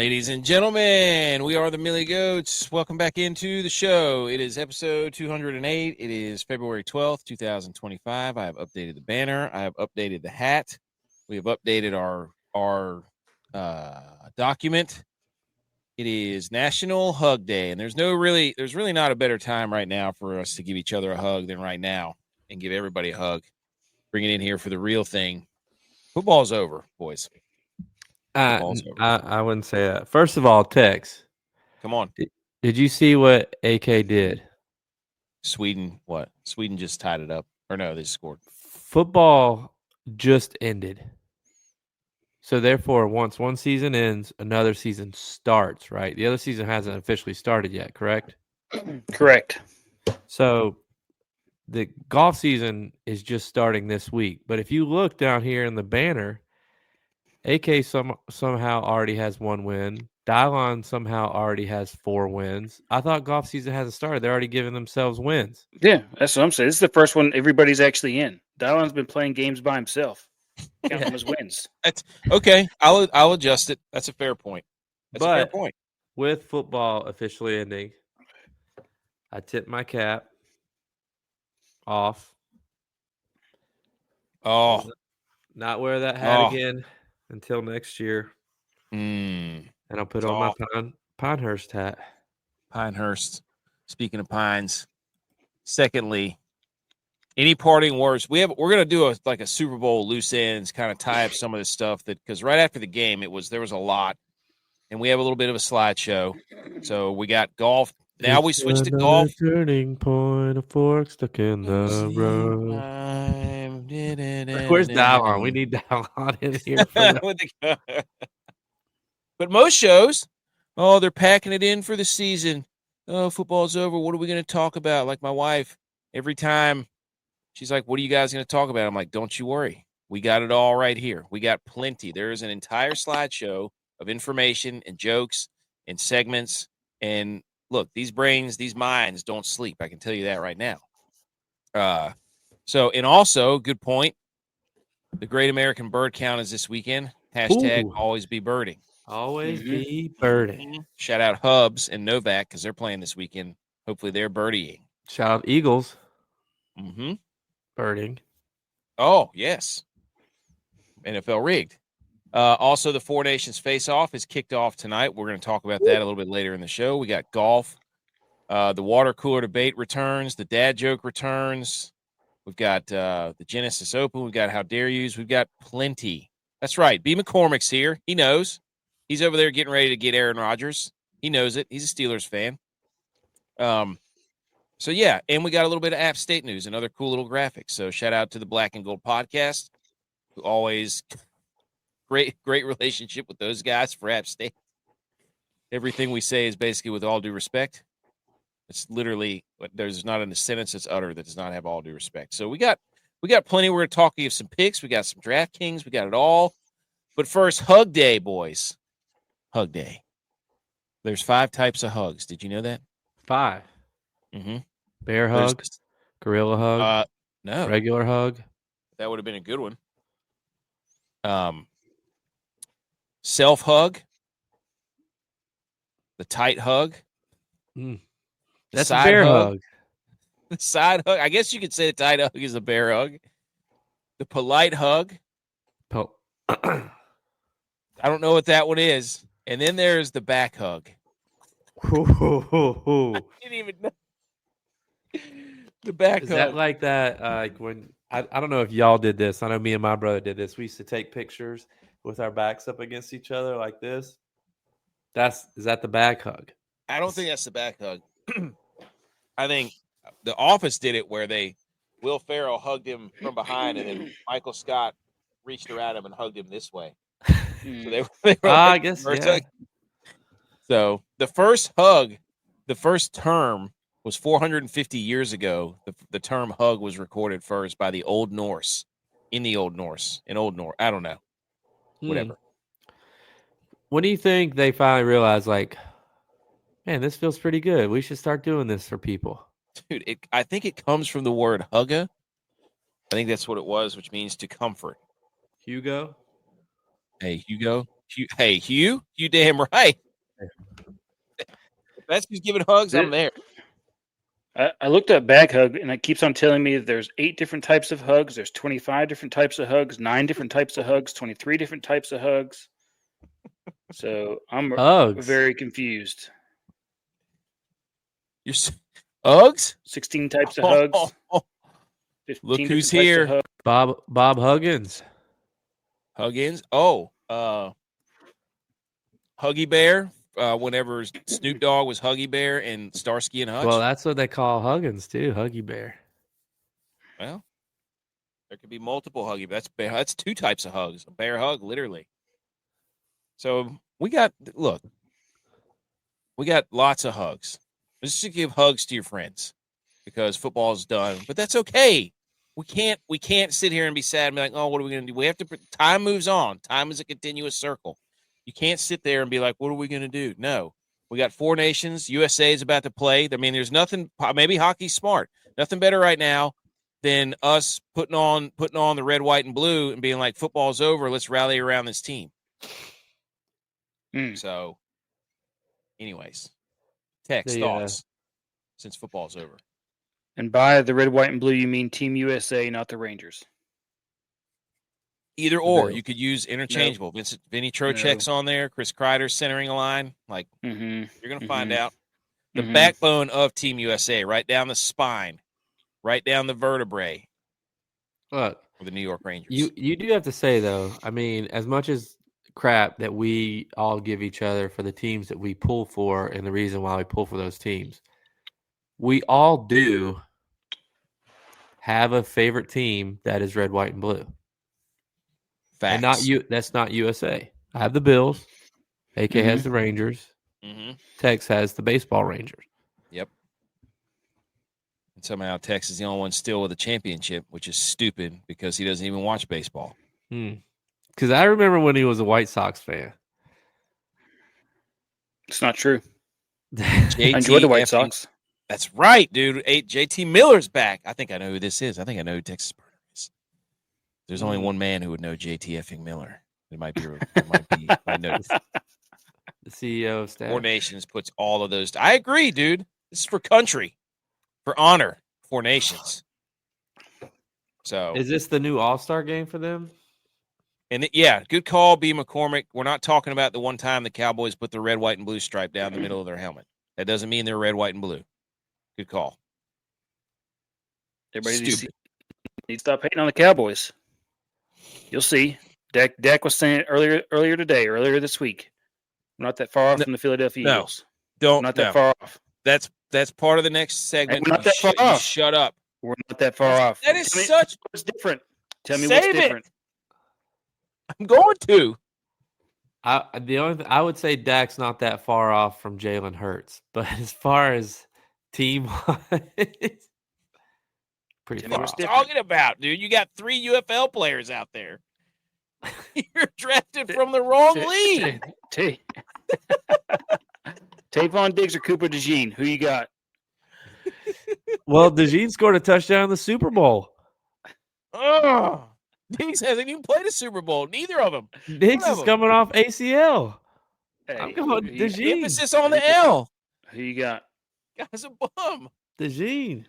ladies and gentlemen. We are the Millie Goats. Welcome back into the show. It is episode 208. It is February 12th, 2025. I have updated the banner. I have updated the hat. We have updated our document. It is National Hug Day, and there's really not a better time right now for us to give each other a hug than right now and give everybody a hug. Bring it in here for the real thing. Football's over, boys. I wouldn't say that. First of all, Tex. Come on. Did you see what AK did? Sweden, what? Sweden just tied it up. Or no, they scored. Football just ended. So therefore, once one season ends, another season starts, right? The other season hasn't officially started yet, correct? Correct. So the golf season is just starting this week. But if you look down here in the banner, AK somehow already has 1 win. Dylon somehow already has 4 wins. I thought golf season hasn't started. They're already giving themselves wins. Yeah, that's what I'm saying. This is the first one everybody's actually in. Dylon's been playing games by himself. Count them as wins. That's okay. I'll adjust it. That's a fair point. That's a fair point. With football officially ending, I tip my cap off. Oh, not wear that hat again until next year. And I'll put on my Pinehurst hat. Pinehurst. Speaking of pines. Secondly, any parting words? We're gonna do a Super Bowl loose ends, kind of tie up some of this stuff because right after the game there was a lot, and we have a little bit of a slideshow. So we got golf. Now we switched to golf. Turning point, a fork stuck in the road. Where's Dallon? We need Dallon in here. But most shows, they're packing it in for the season. Oh, football's over. What are we going to talk about? Like my wife, every time she's like, what are you guys going to talk about? I'm like, don't you worry. We got it all right here. We got plenty. There is an entire slideshow of information and jokes and segments. And look, these brains, these minds don't sleep. I can tell you that right now. And also, good point. The Great American Bird Count is this weekend. Hashtag always be birding. Always be birding. Shout out Hubs and Novak because they're playing this weekend. Hopefully they're birdieing. Shout out Eagles. Birding. Oh, yes. NFL rigged. Also, the Four Nations Face-Off is kicked off tonight. We're going to talk about that a little bit later in the show. We got golf. The water cooler debate returns. The dad joke returns. We've got the Genesis Open. We've got How Dare Yous. We've got plenty. That's right. B. McCormick's here. He knows. He's over there getting ready to get Aaron Rodgers. He knows it. He's a Steelers fan. So, yeah, and we got a little bit of App State news and other cool little graphics. So, shout out to the Black and Gold podcast, who always great relationship with those guys for App State. Everything we say is basically with all due respect. It's literally, there's not a sentence that's uttered that does not have all due respect. So, we got plenty. We're going to talk to you some picks. We got some DraftKings. We got it all. But first, Hug Day, boys. Hug Day. There's 5 types of hugs. Did you know that? 5. Bear hug, gorilla hug, no, regular hug. That would have been a good one. Self hug, the tight hug. That's a bear hug. The side hug. I guess you could say the tight hug is a bear hug. The polite hug. I don't know what that one is. And then there's the back hug. I didn't even know. The back hug. Is that like that? Like when I don't know if y'all did this. I know me and my brother did this. We used to take pictures with our backs up against each other like this. Is that the back hug? I don't think that's the back hug. I think The Office did it where Will Ferrell hugged him from behind, and then Michael Scott reached around him and hugged him this way. So they were I guess. Yeah. So the first hug, the first term was 450 years ago. The term hug was recorded first by the Old Norse. In Old Norse. I don't know. Whatever. When do you think they finally realized, like, man, this feels pretty good. We should start doing this for people. Dude, I think it comes from the word hugga. I think that's what it was, which means to comfort. Hugo? Hey, Hugo. Hey, Hugh, you damn right. If that's who's giving hugs, I'm there. I looked up bag hug, and it keeps on telling me that there's 8 different types of hugs. There's 25 different types of hugs, 9 different types of hugs, 23 different types of hugs. So I'm Hugs. very confused. You're Uggs? 16 types of hugs. 15 Look different who's types of here. hugs. Bob Huggins. Huggins. Oh, Huggy Bear. Whenever Snoop Dogg was Huggy Bear and Starsky and Hutch. Well, that's what they call Huggins too, Huggy Bear. Well, there could be multiple Huggy Bears. That's 2 types of hugs. A bear hug, literally. So we got lots of hugs. Let's just give hugs to your friends because football's done. But that's okay. We can't sit here and be sad and be like, oh, what are we going to do? We have to. Time moves on. Time is a continuous circle. You can't sit there and be like, what are we going to do? No. We got 4 nations. USA is about to play. I mean, there's nothing. Maybe hockey's smart. Nothing better right now than us putting on the red, white, and blue and being like, football's over. Let's rally around this team. So, anyways, thoughts since football's over. And by the red, white, and blue, you mean Team USA, not the Rangers. Either or, you could use interchangeable. No. Vinny Trocheck's on there. Chris Kreider centering a line. Like you're going to find out the backbone of Team USA, right down the spine, right down the vertebrae. Look, for the New York Rangers. You do have to say though. I mean, as much as crap that we all give each other for the teams that we pull for, and the reason why we pull for those teams, we all do have a favorite team that is red, white, and blue. Facts. And not you. That's not USA. I have the Bills. AK has the Rangers. Tex has the baseball Rangers. Yep. And somehow Tex is the only one still with a championship, which is stupid because he doesn't even watch baseball. Because I remember when he was a White Sox fan. It's not true. I enjoy the White Sox. That's right, dude. JT Miller's back. I think I know who this is. I think I know who Texas Burner is. There's only one man who would know JT effing Miller. It might be. I know the CEO of staff. 4 Nations puts all of those. I agree, dude. This is for country, for honor. 4 Nations. So is this the new All-Star game for them? And good call, B. McCormick. We're not talking about the one time the Cowboys put the red, white, and blue stripe down the middle of their helmet. That doesn't mean they're red, white, and blue. Good call. Everybody needs to stop hating on the Cowboys. You'll see. Dak was saying earlier this week. We're not that far off from the Philadelphia Eagles. We're not that far off. That's part of the next segment. We're not that far off. Shut up. We're not that far off. That is such. What's different? Tell me what's different. I'm going to. The only thing, I would say Dak's not that far off from Jalen Hurts, but as far as team wise, pretty far. What you're talking about, dude? You got 3 UFL players out there. You're drafted from the wrong league. Tavon Diggs or Cooper DeJean? Who you got? Well, DeJean scored a touchdown in the Super Bowl. Oh, Diggs hasn't even played a Super Bowl. Neither of them. Diggs is coming off ACL. Hey, I'm going DeJean. Emphasis on the L. Who you got? Guy's a bum. DeJean.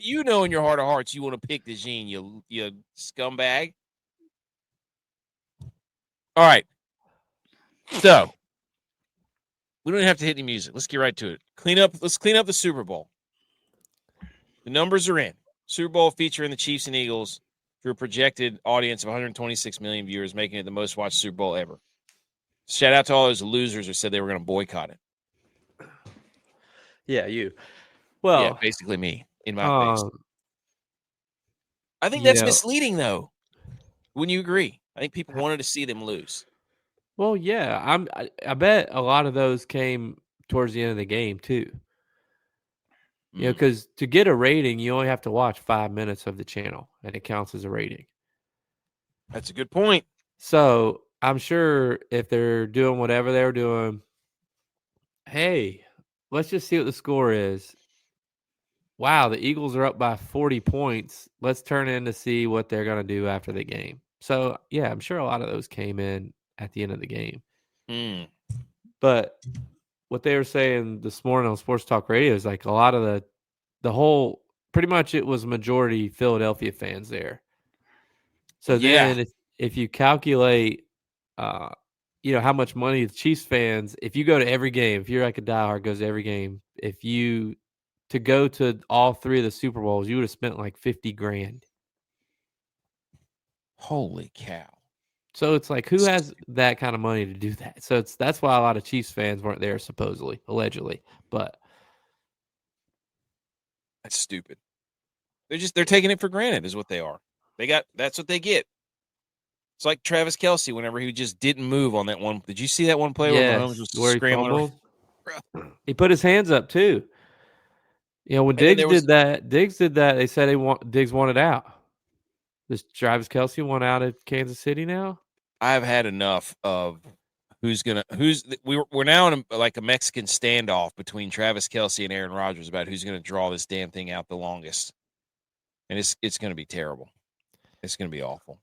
You know in your heart of hearts you want to pick DeJean, you scumbag. All right. So we don't have to hit any music. Let's get right to it. Let's clean up the Super Bowl. The numbers are in. Super Bowl featuring the Chiefs and Eagles through a projected audience of 126 million viewers, making it the most watched Super Bowl ever. Shout out to all those losers who said they were going to boycott it. Yeah, you. Well, yeah, basically me in my face. I think that's misleading, though. Wouldn't you agree? I think people wanted to see them lose. Well, yeah, I bet a lot of those came towards the end of the game too. You know, because to get a rating, you only have to watch 5 minutes of the channel, and it counts as a rating. That's a good point. So I'm sure if they're doing whatever they're doing, hey, let's just see what the score is. Wow, the Eagles are up by 40 points. Let's turn in to see what they're going to do after the game. So, yeah, I'm sure a lot of those came in at the end of the game. Mm. But what they were saying this morning on Sports Talk Radio is like a lot of the whole pretty much it was majority Philadelphia fans there. So Yeah. then if you calculate how much money the Chiefs fans, if you go to every game, if you're like a diehard goes to every game, if you to go to all 3 of the Super Bowls, you would have spent like $50,000. Holy cow. So it's like who has that kind of money to do that? So that's why a lot of Chiefs fans weren't there supposedly, allegedly. But That's stupid. They're taking it for granted is what they are. That's what they get. It's like Travis Kelce whenever he just didn't move on that one. Did you see that one play where Mahomes was where he scrambling around? fumbled. He put his hands up too. When Diggs did that, they said Diggs wanted out. Does Travis Kelce want out at Kansas City now? I've had enough of we're now in a Mexican standoff between Travis Kelce and Aaron Rodgers about who's going to draw this damn thing out the longest. And it's going to be terrible. It's going to be awful.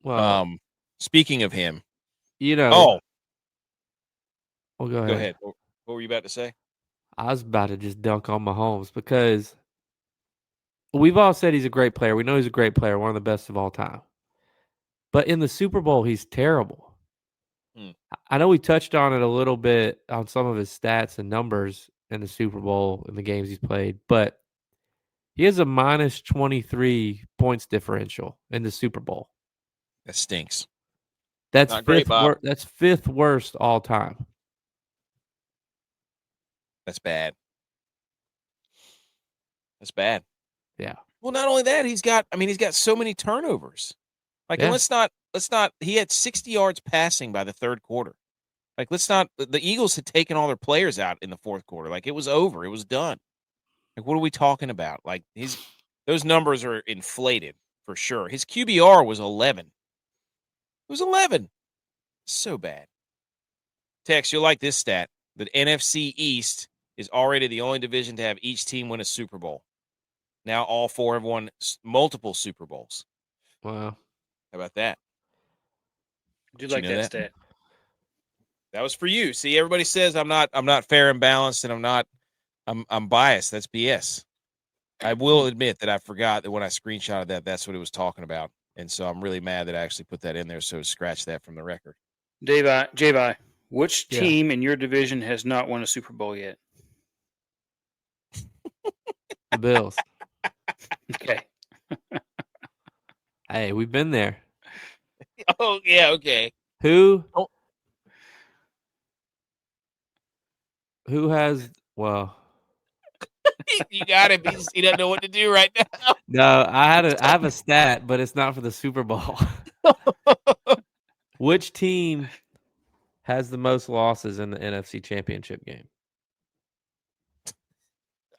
Well, speaking of him, go go ahead. What were you about to say? I was about to just dunk on Mahomes because we've all said he's a great player. We know he's a great player, one of the best of all time. But in the Super Bowl, he's terrible. I know we touched on it a little bit on some of his stats and numbers in the Super Bowl in the games he's played, but he has a minus 23 points differential in the Super Bowl. That stinks. That's not great, Bob. That's 5th worst all time. That's bad. That's bad. Yeah. Well, not only that, he's got so many turnovers. Like, and let's not. He had 60 yards passing by the third quarter. Like, the Eagles had taken all their players out in the fourth quarter. Like, it was over. It was done. Like, what are we talking about? Like, those numbers are inflated for sure. His QBR was 11. It was 11. So bad. Tex, you'll like this stat. The NFC East is already the only division to have each team win a Super Bowl. Now all 4 have won multiple Super Bowls. Wow. How about that? I do like that stat. That was for you. See, everybody says I'm not fair and balanced, and I'm biased. That's BS. I will admit that I forgot that when I screenshotted that's what it was talking about, and so I'm really mad that I actually put that in there. So scratch that from the record. J.Y., which team in your division has not won a Super Bowl yet? The Bills. Okay. Hey, we've been there. Oh, yeah, okay. Who has you got it. He doesn't know what to do right now. No, I have a stat, but it's not for the Super Bowl. Which team has the most losses in the NFC Championship game?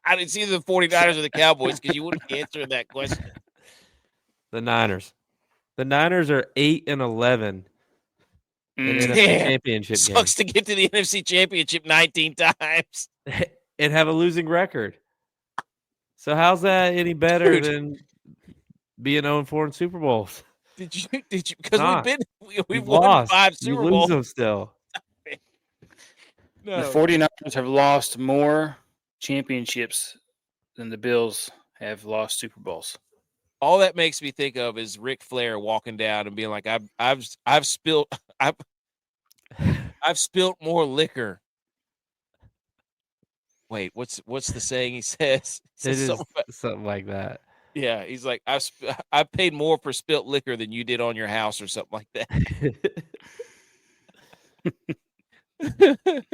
I didn't see the 49ers or the Cowboys because you wouldn't answer that question. The Niners. The Niners are 8-11 in NFC Championship games. Sucks to get to the NFC Championship 19 times and have a losing record. So how's that any better than being 0-4 in Super Bowls? Did you? Because we've won lost. 5 Super Bowls. You lose them still. No. The 49ers have lost more championships than the Bills have lost Super Bowls. All that makes me think of is Ric Flair walking down and being like, "I've spilled more liquor." Wait, what's the saying he says? It is something like that. Yeah, he's like, I've paid more for spilt liquor than you did on your house, or something like that.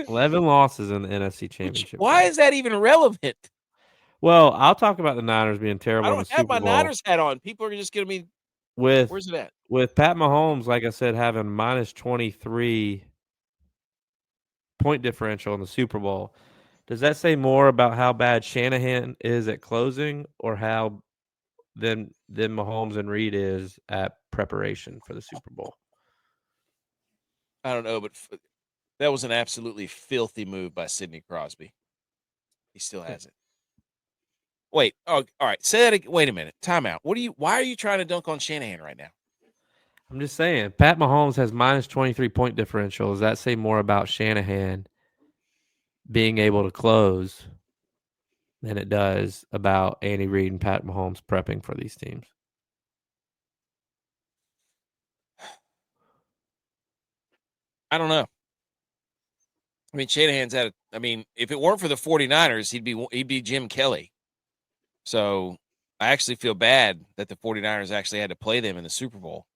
11 losses in the NFC Championship. Why is that even relevant? Well, I'll talk about the Niners being terrible. I don't have my Niners hat on. People are just going to be where's it at? With Pat Mahomes, like I said, having minus 23 point differential in the Super Bowl. Does that say more about how bad Shanahan is at closing, or how than Mahomes and Reed is at preparation for the Super Bowl? I don't know, but that was an absolutely filthy move by Sidney Crosby. He still has it. Wait. Oh, all right. Say that again. Wait a minute. Time out. Why are you trying to dunk on Shanahan right now? I'm just saying, Pat Mahomes has minus 23 point differential. Does that say more about Shanahan being able to close than it does about Andy Reid and Pat Mahomes prepping for these teams? I don't know. I mean, Shanahan's had if it weren't for the 49ers, he'd be Jim Kelly. So I actually feel bad that the 49ers actually had to play them in the Super Bowl,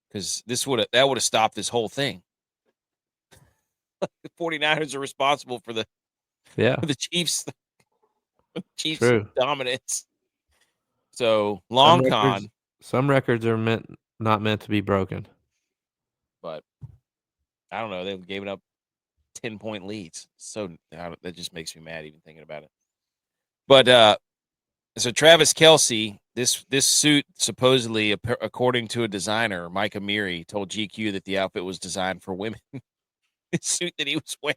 because that would have stopped this whole thing. The 49ers are responsible for the Chiefs True. dominance. So long con. Some records are not meant to be broken. But I don't know. They've given up 10-point leads. So that just makes me mad even thinking about it. But so Travis Kelce, this suit supposedly, according to a designer, Mike Amiri, told GQ that the outfit was designed for women. The suit that he was wearing.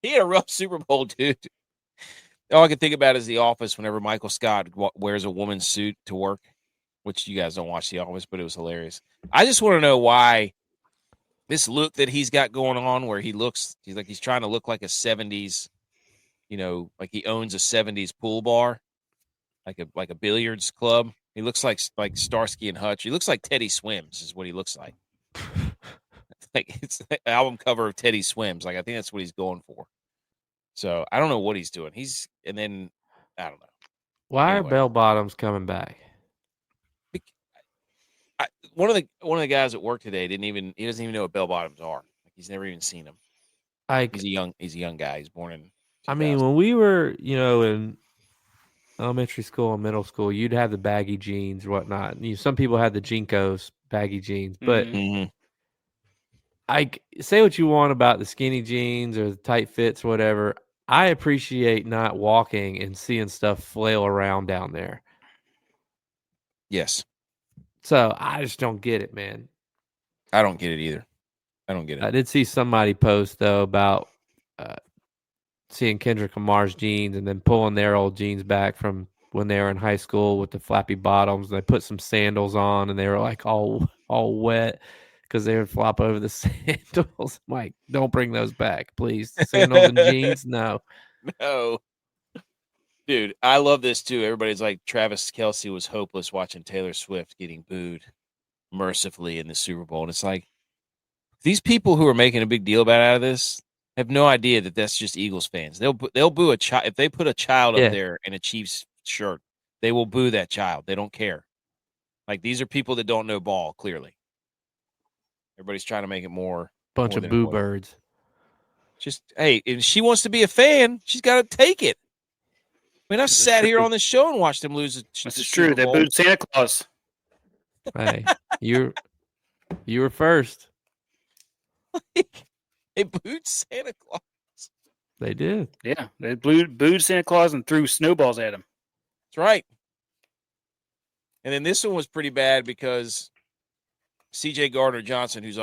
He had a rough Super Bowl, dude. All I can think about is The Office whenever Michael Scott wears a woman's suit to work, which you guys don't watch The Office, but it was hilarious. I just want to know why this look that he's got going on, where he's trying to look like a 70s, like he owns a 70s pool bar, like a billiards club. He looks like Starsky and Hutch. He looks like Teddy Swims is what he looks like. Like it's the album cover of Teddy Swims. Like I think that's what he's going for. So I don't know what he's doing. I don't know. Why Anyway. are bell bottoms coming back? One of the guys at work today he doesn't even know what bell bottoms are. Like he's never even seen them. He's a young guy. He's born in 2000. I mean, when we were, in elementary school and middle school, you'd have the baggy jeans or whatnot. Some people had the Jinkos baggy jeans, but I say what you want about the skinny jeans or the tight fits or whatever. I appreciate not walking and seeing stuff flail around down there. Yes. So I just don't get it, man. I don't get it either. I don't get it. I did see somebody post, though, about seeing Kendrick Lamar's jeans and then pulling their old jeans back from when they were in high school with the flappy bottoms. They put some sandals on and they were like all wet because they would flop over the sandals. Mike, don't bring those back, please. Sandals and jeans, no. No. Dude, I love this too. Everybody's like, Travis Kelce was hopeless watching Taylor Swift getting booed mercifully in the Super Bowl. And it's like, these people who are making a big deal out of this have no idea that that's just Eagles fans. They'll boo a child. If they put a child up there in a Chiefs shirt, they will boo that child. They don't care. Like, these are people that don't know ball, clearly. Everybody's trying to make it more. Bunch of boo birds. Just, hey, if she wants to be a fan, she's got to take it. I mean, I've sat here on this show and watched them lose. This is true. They booed Santa Claus. Hey, you were first. They booed Santa Claus. They did. Yeah, they booed Santa Claus and threw snowballs at him. That's right. And then this one was pretty bad because C.J. Gardner-Johnson, who's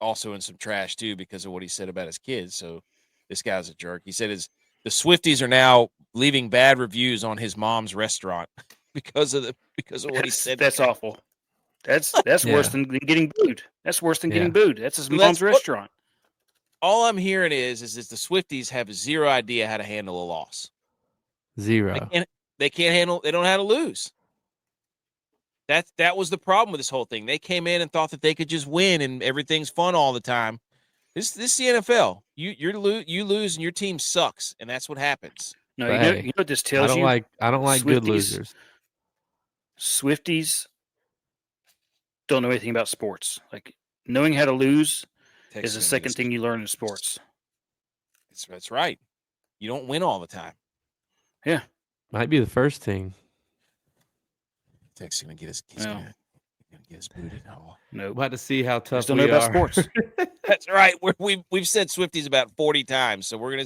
also in some trash too because of what he said about his kids. So this guy's a jerk. He said the Swifties are now leaving bad reviews on his mom's restaurant because of what he said. That's awful. That's worse than getting booed. That's worse than getting booed. That's his mom's restaurant. All I'm hearing is the Swifties have zero idea how to handle a loss. Zero. They can't handle. They don't know how to lose. That was the problem with this whole thing. They came in and thought that they could just win and everything's fun all the time. This is the NFL. You lose and your team sucks, and that's what happens. No, you know what this tells you? I don't like good losers. Swifties don't know anything about sports. Like, knowing how to lose is the second thing you learn in sports. That's right. You don't win all the time. Yeah. Might be the first thing. Tech's gonna get us. He's gonna get us booted. No. We'll have to see how tough don't know about sports. That's right. We've said Swifties about 40 times, so we're gonna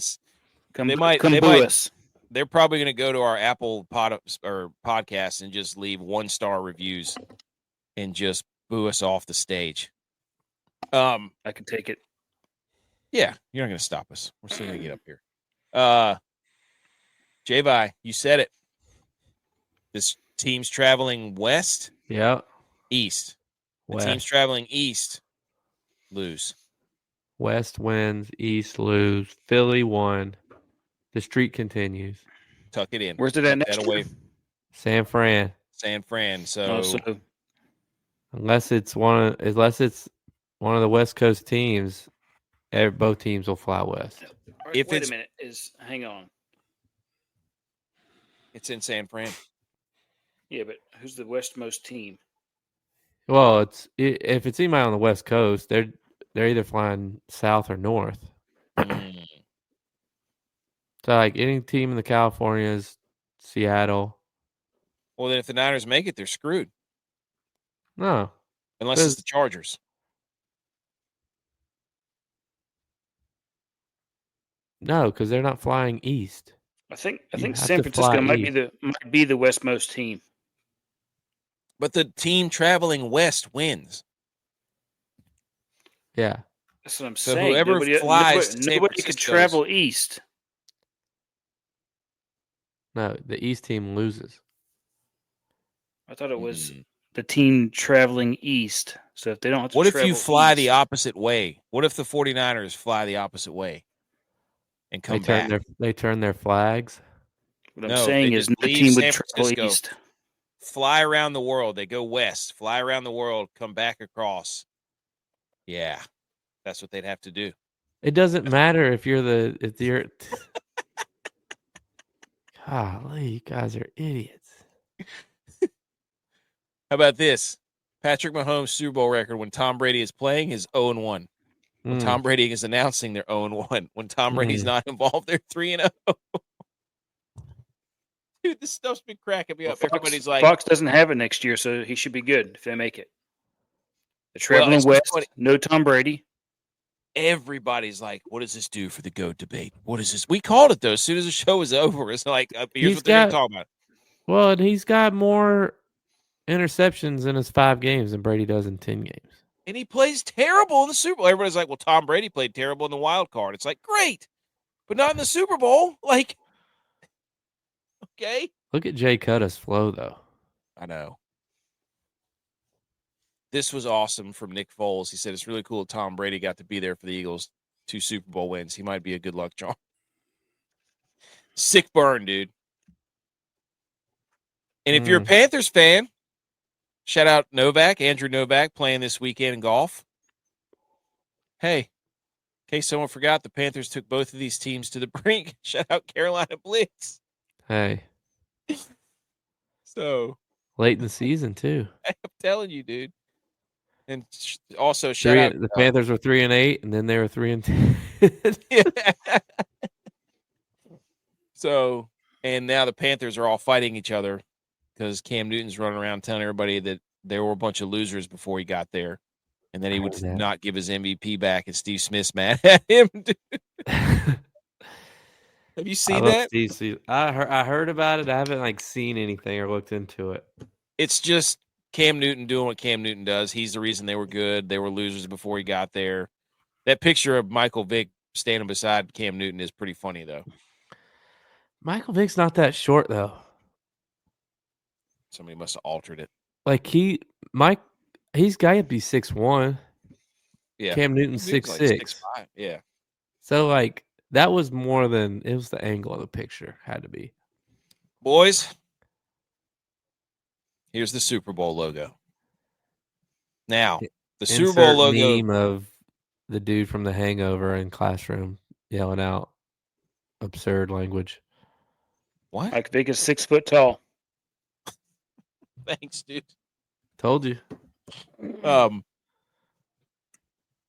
come boo us. They're probably gonna go to our Apple podcast and just leave 1-star reviews and just boo us off the stage. I can take it. Yeah, you're not gonna stop us. We're still gonna get up here. J-Vi, you said it. This team's traveling west. Yeah. East. The teams traveling east lose. West wins, East lose. Philly won. The streak continues. Tuck it in. Where's it Tuck at next that year? away. San Fran. San Fran. Oh, So so Unless it's one of the West Coast teams, both teams will fly west. if wait it's a minute. Hang on. it's in San Fran. Yeah, but who's the westmost team? Well, if it's anybody on the West Coast, they're either flying south or north. Mm. So like any team in the Californias, Seattle. Well, then if the Niners make it, they're screwed. No, Unless it's the Chargers. no, because they're not flying east. I think You have San to Francisco fly might east. be the westmost team. But the team traveling west wins. Yeah. That's what I'm So saying. whoever flies to San nobody could Francisco's- travel east. No, the East team loses. I thought it was Mm. the team traveling east. So if they don't have to What if travel you fly east, the opposite way? What if the 49ers fly the opposite way and come back? They turn their flags. what I'm No, saying they is just no leave team would San travel Francisco. east. Fly around the world. They go west, fly around the world, come back across. Yeah, that's what they'd have to do. It doesn't matter if you're Golly, you guys are idiots. How about this? Patrick Mahomes' Super Bowl record when Tom Brady is playing is 0-1. When Tom Brady is announcing, they're 0-1. When Tom Brady's not involved, they're 3-0. Dude, this stuff's been cracking me up. Everybody's like, Fox doesn't have it next year, so he should be good if they make it. They're traveling it's west. funny. No Tom Brady. Everybody's like, what does this do for the GOAT debate? What is this? We called it, though, as soon as the show was over. It's like, here's what they're going to talk about. Well, and he's got more interceptions in his 5 games than Brady does in 10 games. And he plays terrible in the Super Bowl. Everybody's like, well, Tom Brady played terrible in the wild card. It's like, great, but not in the Super Bowl. Like, okay. Look at Jay Cutter's flow, though. I know. This was awesome from Nick Foles. He said it's really cool Tom Brady got to be there for the Eagles' 2 Super Bowl wins. He might be a good luck charm. Sick burn, dude. And if you're a Panthers fan, shout out Novak, Andrew Novak, playing this weekend in golf. Hey, in case someone forgot, the Panthers took both of these teams to the brink. Shout out Carolina Blitz. Hey. So. Late in the season, too. I'm telling you, dude. And also, shout out. The Panthers were 3-8, and then they were 3-10. So, and now the Panthers are all fighting each other because Cam Newton's running around telling everybody that there were a bunch of losers before he got there, and then he would not give his MVP back, and Steve Smith's mad at him. Have you seen that? I heard about it. I haven't seen anything or looked into it. It's just Cam Newton doing what Cam Newton does. He's the reason they were good. They were losers before he got there. That picture of Michael Vick standing beside Cam Newton is pretty funny, though. Michael Vick's not that short, though. Somebody must have altered it. He's got to be 6'1". Yeah. Cam Newton's 6'6". 6'5". Yeah. So, that was more than – it was the angle of the picture. Had to be. Boys, here's the Super Bowl logo. Now, the Super Bowl logo. Meme of the dude from The Hangover in classroom yelling out absurd language. What? Mike Vick is 6 foot tall. Thanks, dude. Told you. What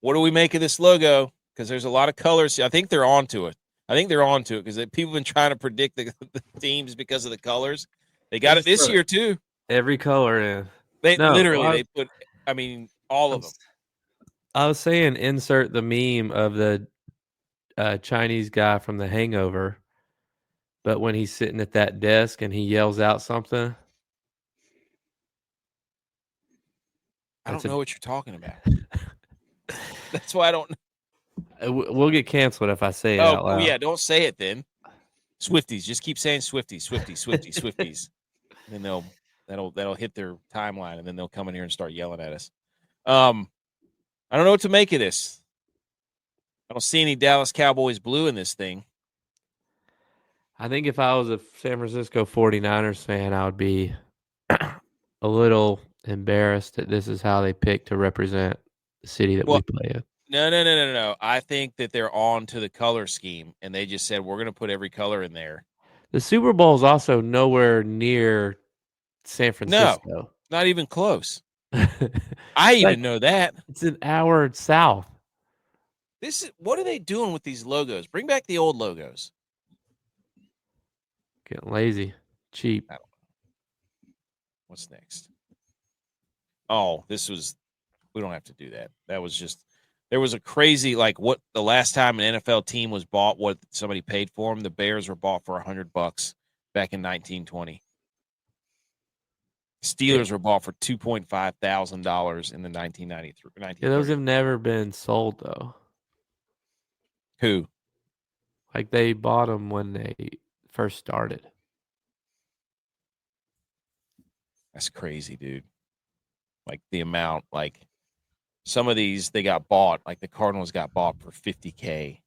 do we make of this logo? Because there's a lot of colors. I think they're onto it. Because people have been trying to predict the teams because of the colors. They got it this year, too. Every color in. They put, all of them. I was saying insert the meme of the Chinese guy from The Hangover, but when he's sitting at that desk and he yells out something. I don't know what you're talking about. That's why I don't. We'll get canceled if I say it out loud. Oh, yeah, don't say it then. Swifties, just keep saying Swifties. And then that'll hit their timeline, and then they'll come in here and start yelling at us. I don't know what to make of this. I don't see any Dallas Cowboys blue in this thing. I think if I was a San Francisco 49ers fan, I would be a little embarrassed that this is how they pick to represent the city that we play in. No. I think that they're on to the color scheme, and they just said, we're going to put every color in there. The Super Bowl is also nowhere near San Francisco. No, not even close. I even know that. It's an hour south. What are they doing with these logos? Bring back the old logos. Getting lazy, cheap. I don't know. What's next? Oh, we don't have to do that. That was just, there was a crazy, like what the last time an NFL team was bought, what somebody paid for them, the Bears were bought for $100 back in 1920. Steelers were bought for $2,500 in the 1993. Yeah, those have never been sold though. Who? Like they bought them when they first started. That's crazy, dude. Like the amount, like some of these they got bought, like the Cardinals got bought for $50K.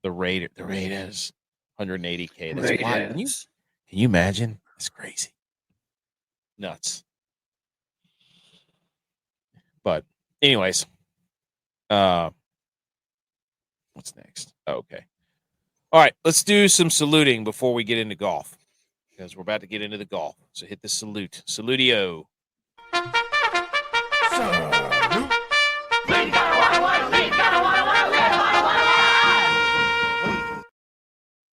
The Raiders, $180K. That's wild. Can you imagine? That's crazy. Nuts. But anyways, what's next? Oh, okay. All right, let's do some saluting before we get into golf, because we're about to get into the golf. So hit the salute. Salutio.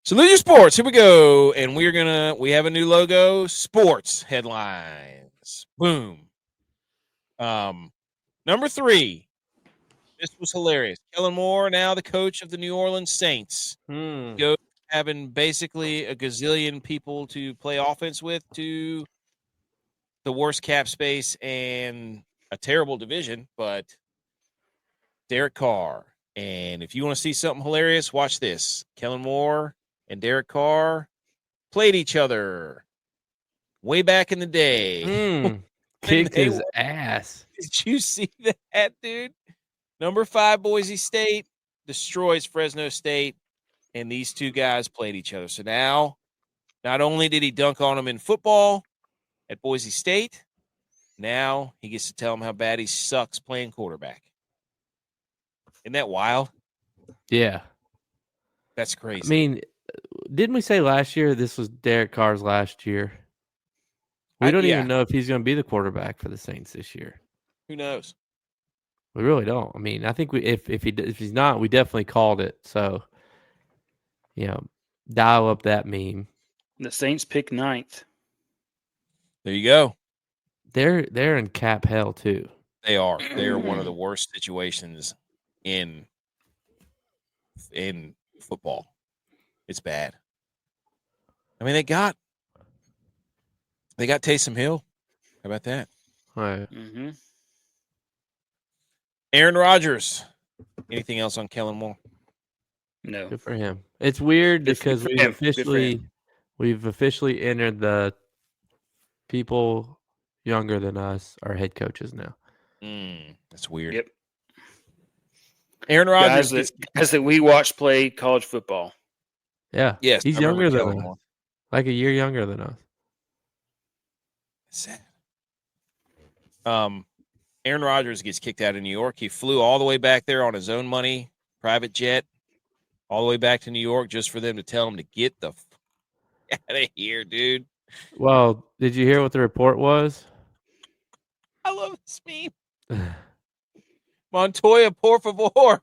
Salute your sports. Here we go. And we have a new logo. Sports headlines. Boom. Number 3. This was hilarious. Kellen Moore, now the coach of the New Orleans Saints. Goes having basically a gazillion people to play offense with, to the worst cap space and a terrible division, but Derek Carr. And if you want to see something hilarious, watch this. Kellen Moore and Derek Carr played each other way back in the day. Kicked his ass. Did you see that, dude? Number 5, Boise State destroys Fresno State, and these two guys played each other. So now, not only did he dunk on them in football at Boise State, now he gets to tell them how bad he sucks playing quarterback. Isn't that wild? Yeah. That's crazy. I mean, didn't we say last year this was Derek Carr's last year? We don't even know if he's going to be the quarterback for the Saints this year. Who knows? We really don't. I mean, I think if he's not, we definitely called it. So, dial up that meme. The Saints pick 9th. There you go. They're in cap hell too. They are. They are one of the worst situations in football. It's bad. I mean, they got Taysom Hill. How about that? All right. Mm-hmm. Aaron Rodgers. Anything else on Kellen Moore? No. Good for him. It's weird because we've officially entered the people younger than us are head coaches now. That's weird. Yep. Aaron Rodgers, guys that we watched play college football. Yeah. Yes, he's younger than us. Like a year younger than us. Sad. Aaron Rodgers gets kicked out of New York. He flew all the way back there on his own money, private jet, all the way back to New York just for them to tell him to get the out of here, dude. Well, did you hear what the report was? I love this meme. Montoya, por favor.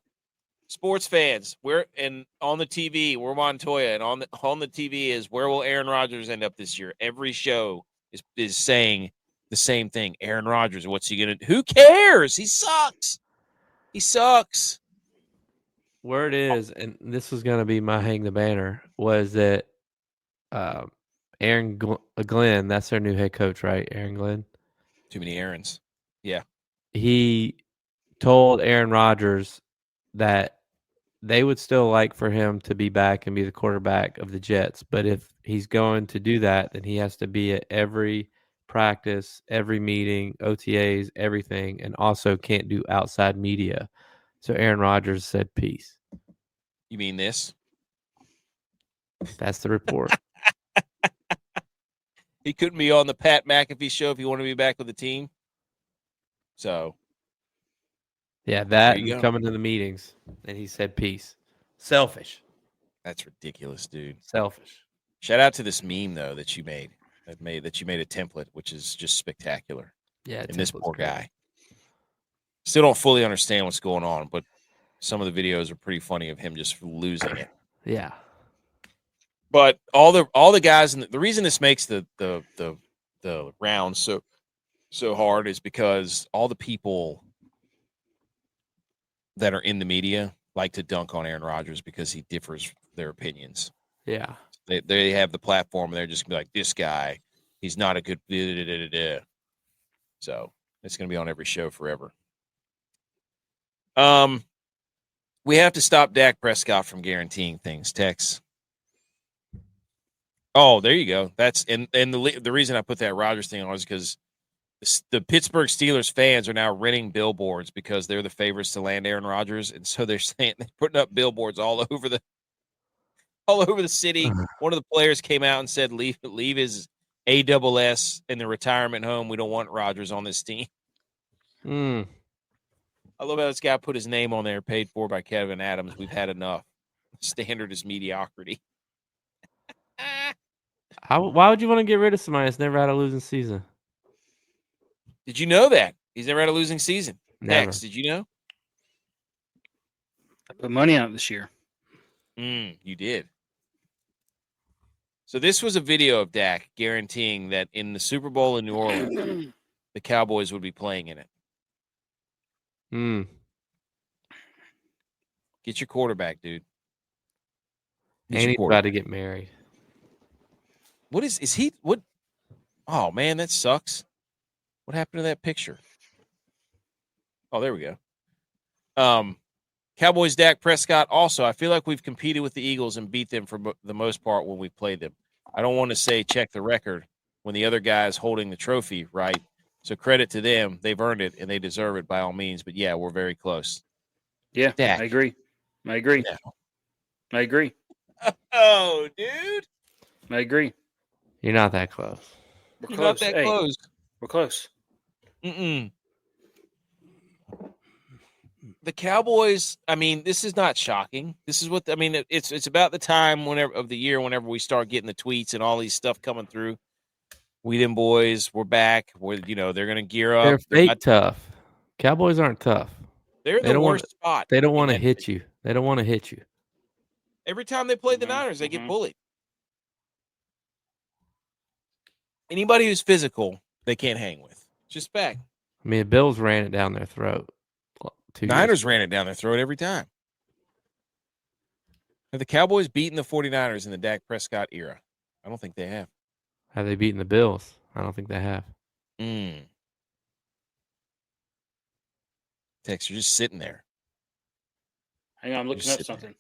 Sports fans, on the TV, we're Montoya, and on the TV is where will Aaron Rodgers end up this year? Every show is saying the same thing. Aaron Rodgers, what's he gonna do? Who cares? He sucks. He sucks. Word is, and this was gonna be my hang the banner, was that Aaron Glenn, that's their new head coach, right? Aaron Glenn. Too many Aarons. Yeah. He told Aaron Rodgers that they would still like for him to be back and be the quarterback of the Jets. But if he's going to do that, then he has to be at every practice, every meeting, OTAs, everything, and also can't do outside media. So Aaron Rodgers said peace. You mean this? That's the report. He couldn't be on the Pat McAfee show if he wanted to be back with the team. So, Yeah, that there you and go. coming to the meetings, and he said peace. Selfish. That's ridiculous, dude. Selfish. Shout out to this meme though that you made. That you made a template, which is just spectacular. Yeah, And this template's poor great. guy. Still don't fully understand what's going on, but some of the videos are pretty funny of him just losing it. Yeah. But all the guys, and the reason this makes the round so hard is because all the people that are in the media like to dunk on Aaron Rodgers because he differs their opinions. Yeah. They have the platform and they're just gonna be like, this guy, he's not a good. So it's gonna be on every show forever. We have to stop Dak Prescott from guaranteeing things. Tex. Oh, there you go. That's and the reason I put that Rodgers thing on is because the Pittsburgh Steelers fans are now renting billboards because they're the favorites to land Aaron Rodgers, and so they're putting up billboards all over the city. One of the players came out and said, "Leave his ASS in the retirement home. We don't want Rodgers on this team." Mm. I love how this guy put his name on there, paid for by Kevin Adams. We've had enough. Standard is mediocrity. Why would you want to get rid of somebody that's never had a losing season? Did you know that? He's never had a losing season. Never. Tex, did you know? I put money on it this year. You did. So this was a video of Dak guaranteeing that in the Super Bowl in New Orleans, the Cowboys would be playing in it. Get your quarterback, dude. And he's about to get married. What is he? What? Oh, man, that sucks. What happened to that picture? Oh, there we go. Cowboys Dak Prescott also. I feel like we've competed with the Eagles and beat them for the most part when we played them. I don't want to say check the record when the other guy is holding the trophy, right? So credit to them. They've earned it, and they deserve it by all means. But, yeah, we're very close. Yeah, Dak. I agree. I agree. No. I agree. Oh, dude. I agree. You're not that close. We're You're close. not that close. We're close. The Cowboys, I mean, this is not shocking. This is what I mean. It's about the time of the year whenever we start getting the tweets and all these stuff coming through. We them boys, we're back. They're going to gear up. They're fake tough. Cowboys aren't tough. They're the worst spot. They don't want to hit you. They don't want to hit you. Every time they play the Niners, they get bullied. Anybody who's physical, they can't hang with. Just fact. I mean, the Bills ran it down their throat. Niners ran it down their throat every time. Have the Cowboys beaten the 49ers in the Dak Prescott era? I don't think they have. Have they beaten the Bills? I don't think they have. Tex, you're just sitting there. Hang on, I'm looking up something.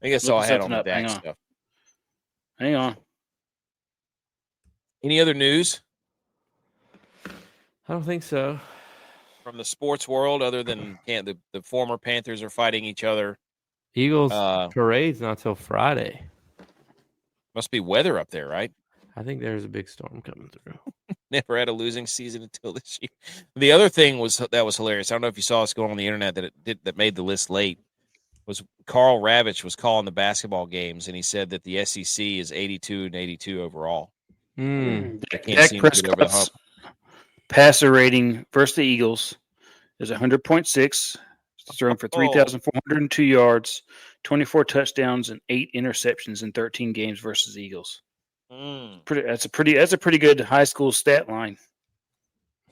I think that's all I had on the Dak stuff. Hang on. Any other news? I don't think so. From the sports world, other than the former Panthers are fighting each other. Eagles parade's not till Friday. Must be weather up there, right? I think there's a big storm coming through. Never had a losing season until this year. The other thing was hilarious. I don't know if you saw us going on the internet that made the list late. Was Carl Ravitch was calling the basketball games, and he said that the SEC is 82 and 82 overall. Dak Prescott's passer rating versus the Eagles is 100.6. Throwing for 3,402 yards, 24 touchdowns, and 8 interceptions in 13 games versus the Eagles. That's a pretty good high school stat line.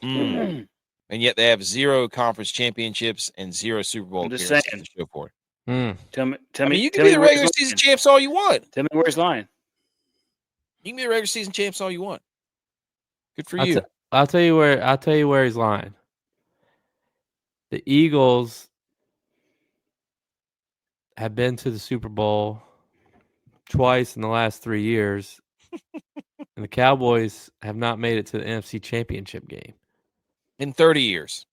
And yet they have 0 conference championships and 0 Super Bowl appearances to show for it. Tell me, you can be the regular season champs all you want. Tell me where he's lying. You can be the regular season champs all you want. Good for you. I'll tell you where he's lying. The Eagles have been to the Super Bowl twice in the last 3 years, and the Cowboys have not made it to the NFC Championship game. In 30 years.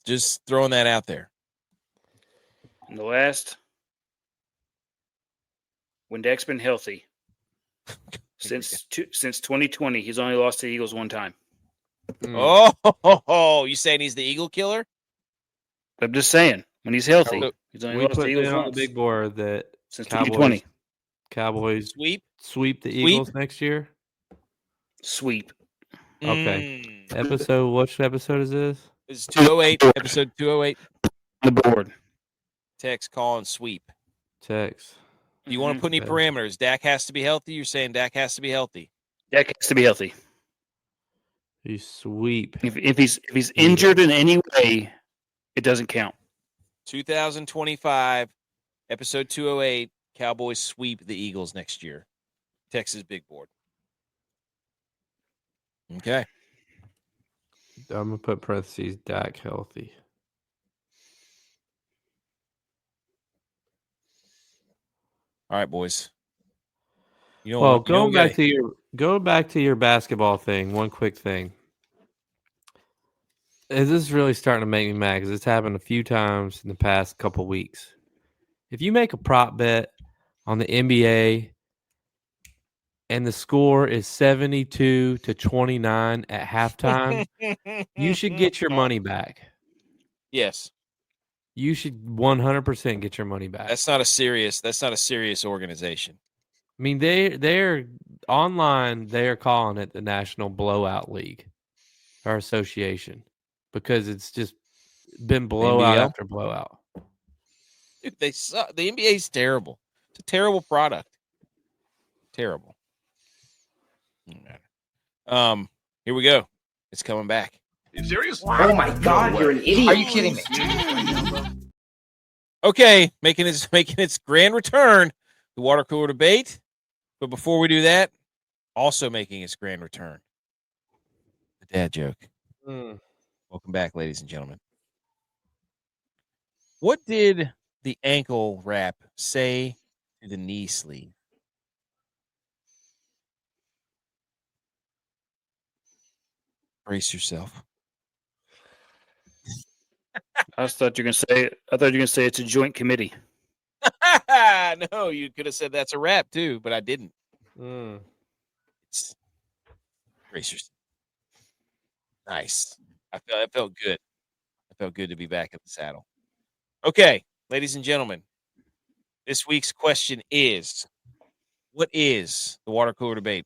Just throwing that out there. In the last, when Dak's been healthy, since 2020, he's only lost to the Eagles one time. Oh, you saying he's the Eagle killer? I'm just saying, when he's healthy, he's only We lost to put the Eagles down once. the big board that Since 2020. Cowboys sweep the Sweep? Eagles next year. Sweep. Okay. Episode. Which episode is this? It's 208. Episode 208. The board. Text, call, and sweep. Text. Do you want to put any parameters? Dak has to be healthy? You're saying Dak has to be healthy? Dak has to be healthy. You sweep. If he's injured in any way, it doesn't count. 2025, episode 208, Cowboys sweep the Eagles next year. Texas big board. Okay. I'm going to put parentheses, Dak healthy. All right, boys. Going back to your basketball thing, one quick thing. This is really starting to make me mad because it's happened a few times in the past couple weeks. If you make a prop bet on the NBA and the score is 72-29 at halftime, you should get your money back. Yes. You should 100% get your money back. That's not a serious organization. I mean, they're online. They are calling it the National Blowout League or Association because it's just been blowout after blowout. Dude, they suck. The NBA is terrible. It's a terrible product. Terrible. Here we go. It's coming back. Are you serious? Oh my God, you're an idiot. Are you kidding me? Okay, making its grand return, the water cooler debate. But before we do that, also making its grand return, the dad joke. Welcome back, ladies and gentlemen. What did the ankle wrap say to the knee sleeve? Brace yourself. I thought you were gonna say it's a joint committee. No, you could have said that's a wrap too, but I didn't. It's brace yourself. Nice. I felt good. I felt good to be back in the saddle. Okay, ladies and gentlemen, this week's question is: what is the water cooler debate?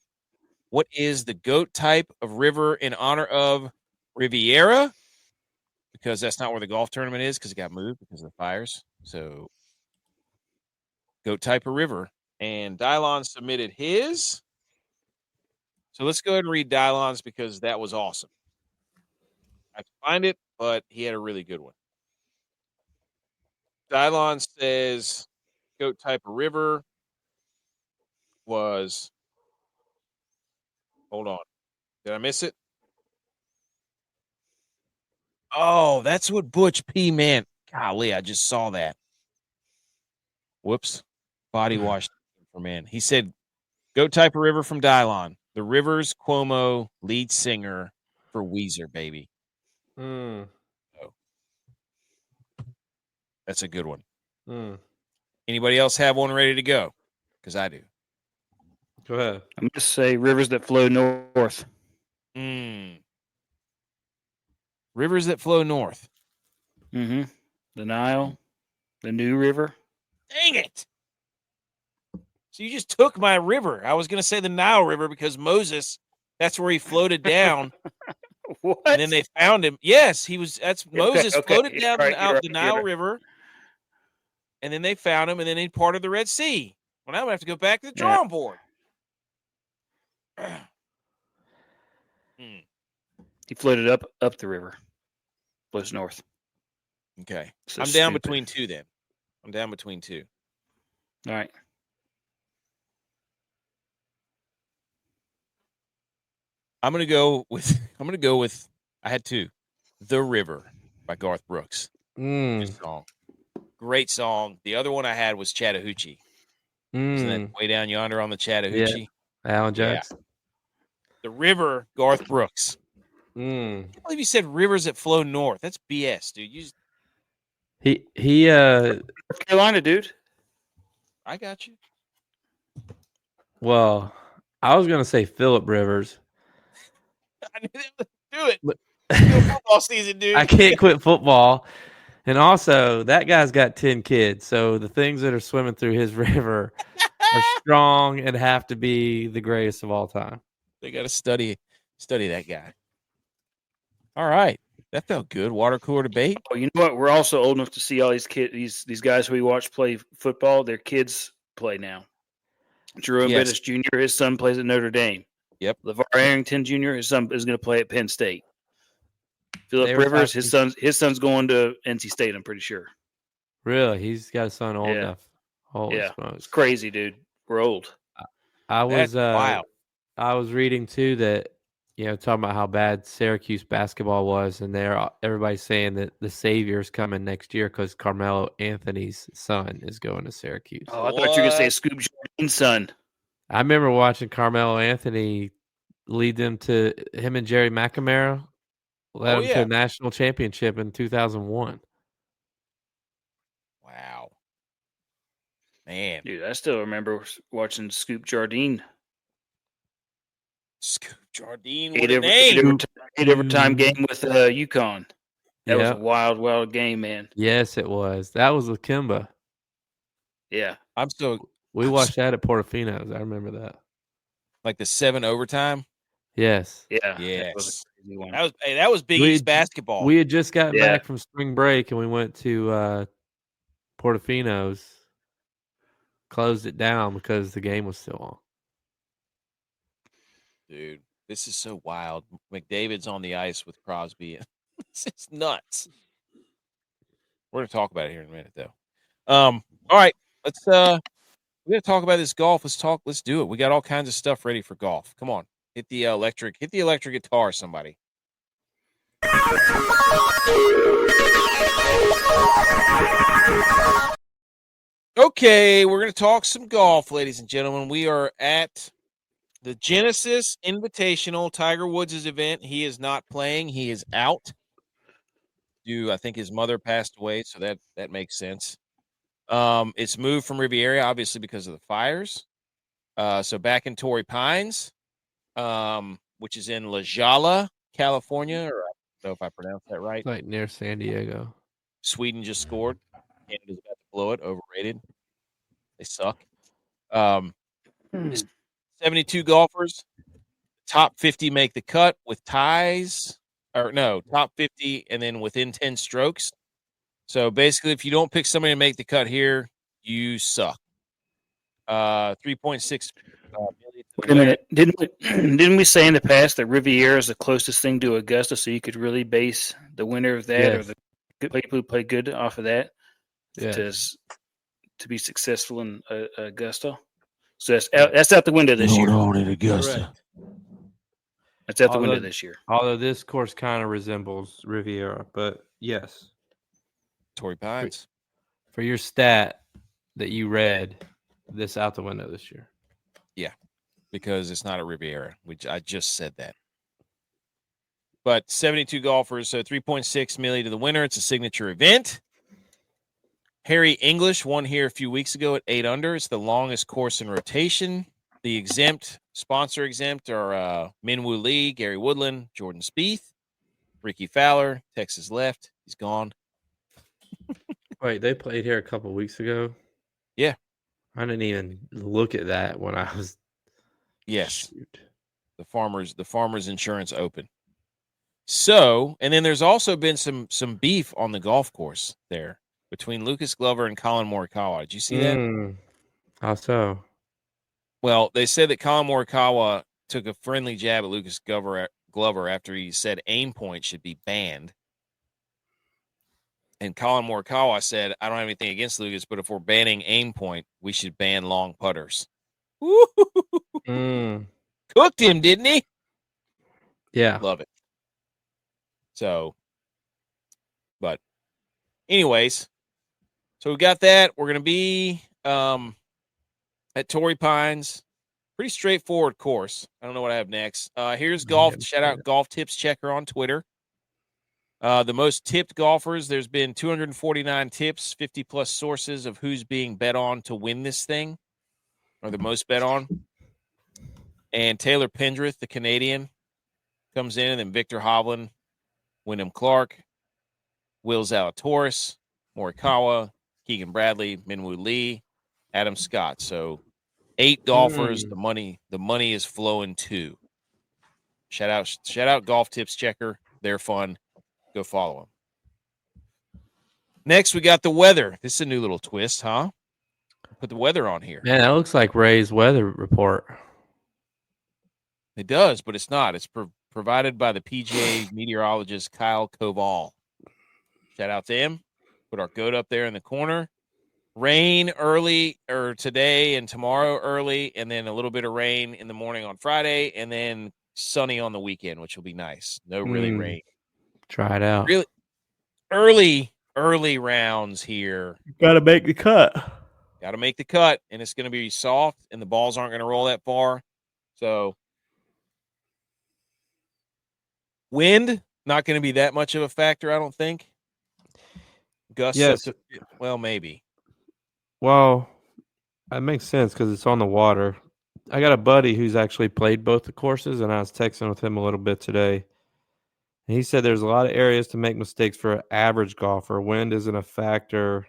What is the GOAT type of river in honor of Riviera? Because that's not where the golf tournament is because it got moved because of the fires. So, GOAT type of river. And Dylon submitted his. So let's go ahead and read Dylon's because that was awesome. I have to find it, but he had a really good one. Dylon says GOAT type of river was. Hold on. Did I miss it? Oh, that's what Butch P meant. Golly, I just saw that. Whoops. Body wash for man. He said, GOAT type of river from Dylon. The Rivers Cuomo lead singer for Weezer, baby. Oh. That's a good one. Anybody else have one ready to go? Because I do. Go ahead. I'm going to say rivers that flow north. Rivers that flow north. The Nile, the New River. Dang it. So you just took my river. I was going to say the Nile River because Moses, that's where he floated down. What? And then they found him. Yes, Moses floated down the Nile River. And then they found him, and then he parted the Red Sea. Well, now I'm going to have to go back to the drawing board. He floated up the river. Flows north. Okay. So I'm down between two then. I'm down between two. All right. I'm gonna go with I had two. The River by Garth Brooks. Good song. Great song. The other one I had was Chattahoochee. Isn't that Way Down Yonder on the Chattahoochee? Alan Yeah. Jackson. The River, Garth Brooks. I Mm. can't believe you said rivers that flow north. That's BS, dude. He North Carolina, dude. I got you. well, I was gonna say Phillip Rivers. I knew that. Do it. But Do football season, dude. I can't quit football. And also, that guy's got 10 kids, so the things that are swimming through his river are strong and have to be the greatest of all time. They got to study that guy. All right. That felt good. Water cooler debate. Oh, you know what? We're also old enough to see all these kids, these guys who we watch play football. Their kids play now. Jerome Yes. Bettis Jr., his son plays at Notre Dame. Yep. LeVar Arrington Jr., his son is going to play at Penn State. Phillip They were Rivers, talking- his son's going to NC State, I'm pretty sure. Really, he's got a son old Yeah. enough. Holy Yeah. smokes. It's crazy, dude. We're old. I was That's wild. I was reading too that talking about how bad Syracuse basketball was, and everybody's saying that the savior's coming next year because Carmelo Anthony's son is going to Syracuse. Oh, I thought you were going to say Scoop Jardine son. I remember watching Carmelo Anthony lead them to him and Jerry McNamara led them to a national championship in 2001. Wow. Man. Dude, I still remember watching Scoop Jardine. Scoop Jardine, what a name. 8 overtime game with UConn. That was Yeah. a wild, wild game, man. Yes, it was. That was with Kimba. Yeah. We watched that at Portofino's. I remember that. Like the 7 overtime. Yes. Yeah. Yes. That was a crazy one. That was Big East basketball. We had just gotten Yeah. back from spring break, and we went to Portofino's. Closed it down because the game was still on. Dude, this is so wild. McDavid's on the ice with Crosby. It's nuts. We're gonna talk about it here in a minute, though. All right, let's we're gonna talk about this golf. Let's do it. We got all kinds of stuff ready for golf. Come on, hit the electric guitar, somebody. Okay, we're gonna talk some golf, ladies and gentlemen. We are at the Genesis Invitational, Tiger Woods' event. He is not playing. He is out. I think his mother passed away, so that makes sense. It's moved from Riviera, obviously, because of the fires. So back in Torrey Pines, which is in La Jolla, California, or I don't know if I pronounced that right. It's like near San Diego. Sweden just scored. Canada's about to blow it. Overrated. They suck. 72 golfers. Top 50 make the cut with ties. Or no, top 50 and then within 10 strokes. So basically, if you don't pick somebody to make the cut here, you suck. 3.6 million. Wait a minute. Didn't we say in the past that Riviera is the closest thing to Augusta, so you could really base the winner of that or the people who play good off of that to be successful in Augusta? So that's out the window this year. Hold on at Augusta. Correct. That's out the window this year. Although this course kind of resembles Riviera, but yes. Torrey Pines. For your stat that you read, this out the window this year. Yeah, because it's not a Riviera, which I just said that. But 72 golfers, so 3.6 million to the winner. It's a signature event. Harry English won here a few weeks ago at 8 under. It's the longest course in rotation. The sponsor exempt are Minwoo Lee, Gary Woodland, Jordan Spieth, Ricky Fowler, Texas left. He's gone. Wait, they played here a couple weeks ago? Yeah. I didn't even look at that when I was. Yes. Shoot. The Farmers Insurance Open. So, and then there's also been some beef on the golf course there between Lucas Glover and Colin Morikawa. Did you see that? How so? Well, they said that Colin Morikawa took a friendly jab at Lucas Glover after he said aim point should be banned. And Colin Morikawa said, I don't have anything against Lucas, but if we're banning aim point, we should ban long putters. Cooked him, didn't he? Yeah. Love it. So, but anyways, So we got that. We're going to be at Torrey Pines. Pretty straightforward course. I don't know what I have next. Here's golf. Shout out Golf Tips Checker on Twitter. The most tipped golfers, there's been 249 tips, 50-plus sources of who's being bet on to win this thing, or the most bet on. And Taylor Pendrith, the Canadian, comes in, and then Victor Hovland, Wyndham Clark, Will Zalatoris, Morikawa, Keegan Bradley, Minwoo Lee, Adam Scott. So 8 golfers. The money is flowing too. Shout out Golf Tips Checker. They're fun. Go follow them. Next, we got the weather. This is a new little twist, huh? Put the weather on here. Man, that looks like Ray's weather report. It does, but it's not. It's provided by the PGA meteorologist Kyle Koval. Shout out to him. Put our goat up there in the corner. Rain early, or today and tomorrow early, and then a little bit of rain in the morning on Friday, and then sunny on the weekend, which will be nice. No really rain. Try it out. Really early rounds here. Got to make the cut. Got to make the cut, and it's going to be soft, and the balls aren't going to roll that far. So wind, not going to be that much of a factor, I don't think. Gusts, yes. Well, maybe. Well, that makes sense because it's on the water. I got a buddy who's actually played both the courses, and I was texting with him a little bit today. And he said there's a lot of areas to make mistakes for an average golfer. Wind isn't a factor,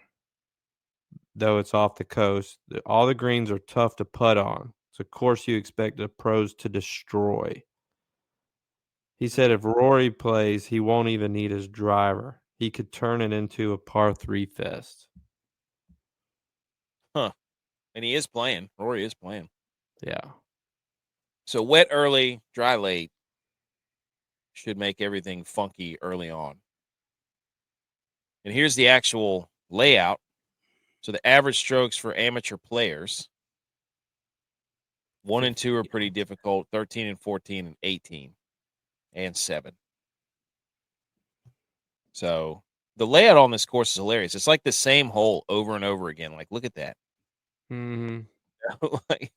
though it's off the coast. All the greens are tough to putt on. It's a course you expect the pros to destroy. He said if Rory plays, he won't even need his driver. He could turn it into a par 3 fest. Huh. And he is playing. Rory is playing. Yeah. So wet early, dry late should make everything funky early on. And here's the actual layout. So the average strokes for amateur players, 1 and 2 are pretty difficult, 13 and 14 and 18 and 7. So the layout on this course is hilarious. It's like the same hole over and over again. Like, look at that. Mm-hmm.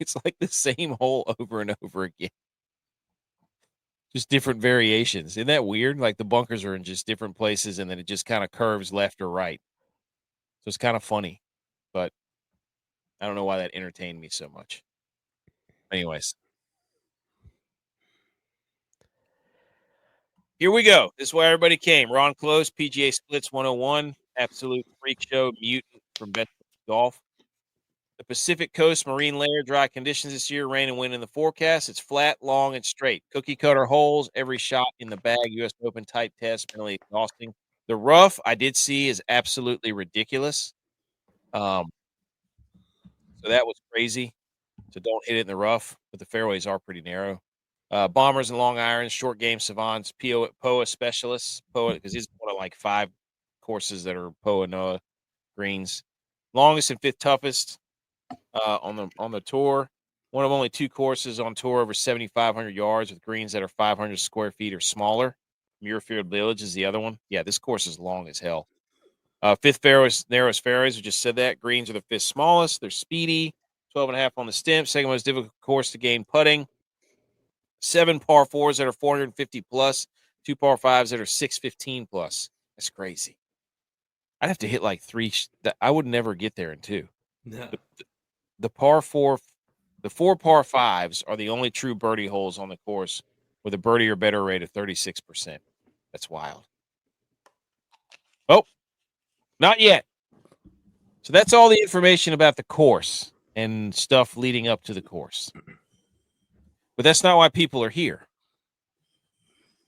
It's like the same hole over and over again. Just different variations. Isn't that weird? Like the bunkers are in just different places, and then it just kind of curves left or right. So it's kind of funny, but I don't know why that entertained me so much. Anyways. Here we go. This is where everybody came. Ron Close, PGA Splits 101, absolute freak show, mutant from Best Golf. The Pacific Coast marine layer, dry conditions this year, rain and wind in the forecast. It's flat, long, and straight. Cookie cutter holes, every shot in the bag. U.S. Open type test, mentally exhausting. The rough, I did see, is absolutely ridiculous. So that was crazy. So don't hit it in the rough, but the fairways are pretty narrow. Bombers and long irons, short game savants, POA specialists. POA, because he's one of like 5 courses that are POA NOAA greens. Longest and 5th toughest. On the tour, one of only 2 courses on tour over 7,500 yards with greens that are 500 square feet or smaller. Muirfield Village is the other one. Yeah, this course is long as hell. 5th fairways, narrowest fairways. We just said that. Greens are the 5th smallest. They're speedy. 12.5 on the stem. Second most difficult course to gain putting. 7 par 4s that are 450 plus. 2 par 5s that are 615 plus. That's crazy. I'd have to hit like 3. I would never get there in 2. No. The 4 par 5s are the only true birdie holes on the course with a birdie or better rate of 36%. That's wild. Oh, not yet. So that's all the information about the course and stuff leading up to the course. But that's not why people are here.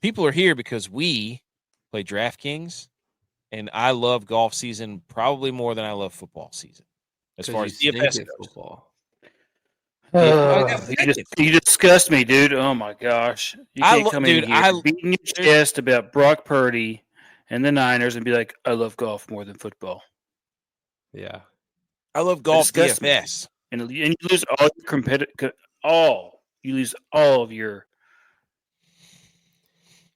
People are here because we play DraftKings, and I love golf season probably more than I love football season. As far as DFS goes. Football. You disgust me, dude. Oh my gosh! You can't come in here beating your chest about Brock Purdy and the Niners and be like, "I love golf more than football." Yeah, I love golf DFS, and you lose all your competitive. You lose all of your.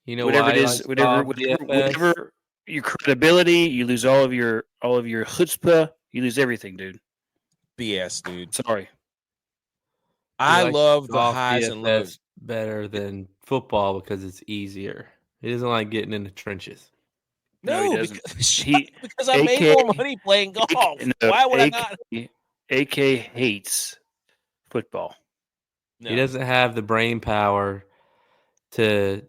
You know whatever why it is, whatever your credibility. You lose all of your chutzpah. You lose everything, dude. BS, dude. Sorry. I likes love the golf highs and DFS lows. better than football because it's easier. He doesn't like getting in the trenches. No, he No, doesn't. because I made more money playing golf. Why would I not? AK hates football. No. He doesn't have the brain power to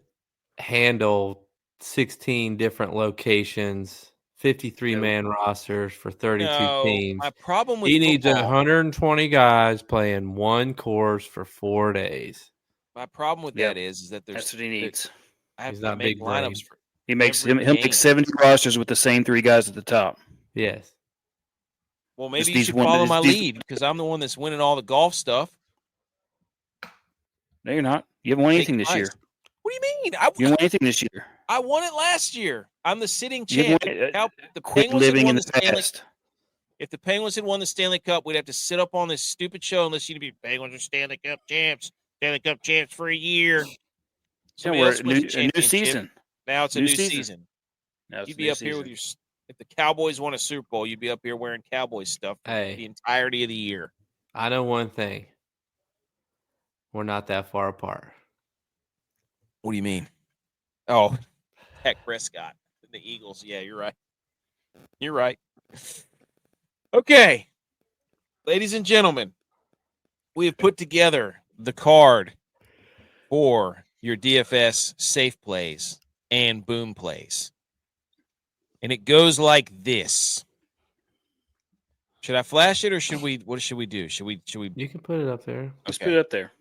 handle 16 different locations, 53-man rosters for 32 teams. My problem with He needs football, 120 guys playing one course for 4 days. my problem with that is that That's what he needs. I have He's to not make big brain. lineups for He makes every he'll game. make 70 rosters with the same 3 guys at the top. Yes. Well, maybe Just you these should one- follow these- my these- lead because I'm the one that's winning all the golf stuff. No, you're not. You haven't won anything this year. What do you mean? You haven't won anything this year. I won it last year. I'm the sitting You champ. haven't won The Quit Penguins had living won in the the Stanley. past. If the Penguins had won the Stanley Cup, we'd have to sit up on this stupid show and listen to be Penguins are Stanley Cup champs for a year. Yeah, Somebody we're else a wins the new championship. season. Now it's a new season. Now it's You'd a be new up here with season. if the Cowboys won a Super Bowl, you'd be up here wearing Cowboys stuff for Hey. the entirety of the year. I know one thing. We're not that far apart. What do you mean? Oh, Dak Prescott, the Eagles. Yeah, you're right. You're right. Okay, ladies and gentlemen, we have put together the card for your DFS safe plays and boom plays. And it goes like this. Should I flash it or what should we do? Should we You can put it up there. Let's put it up there.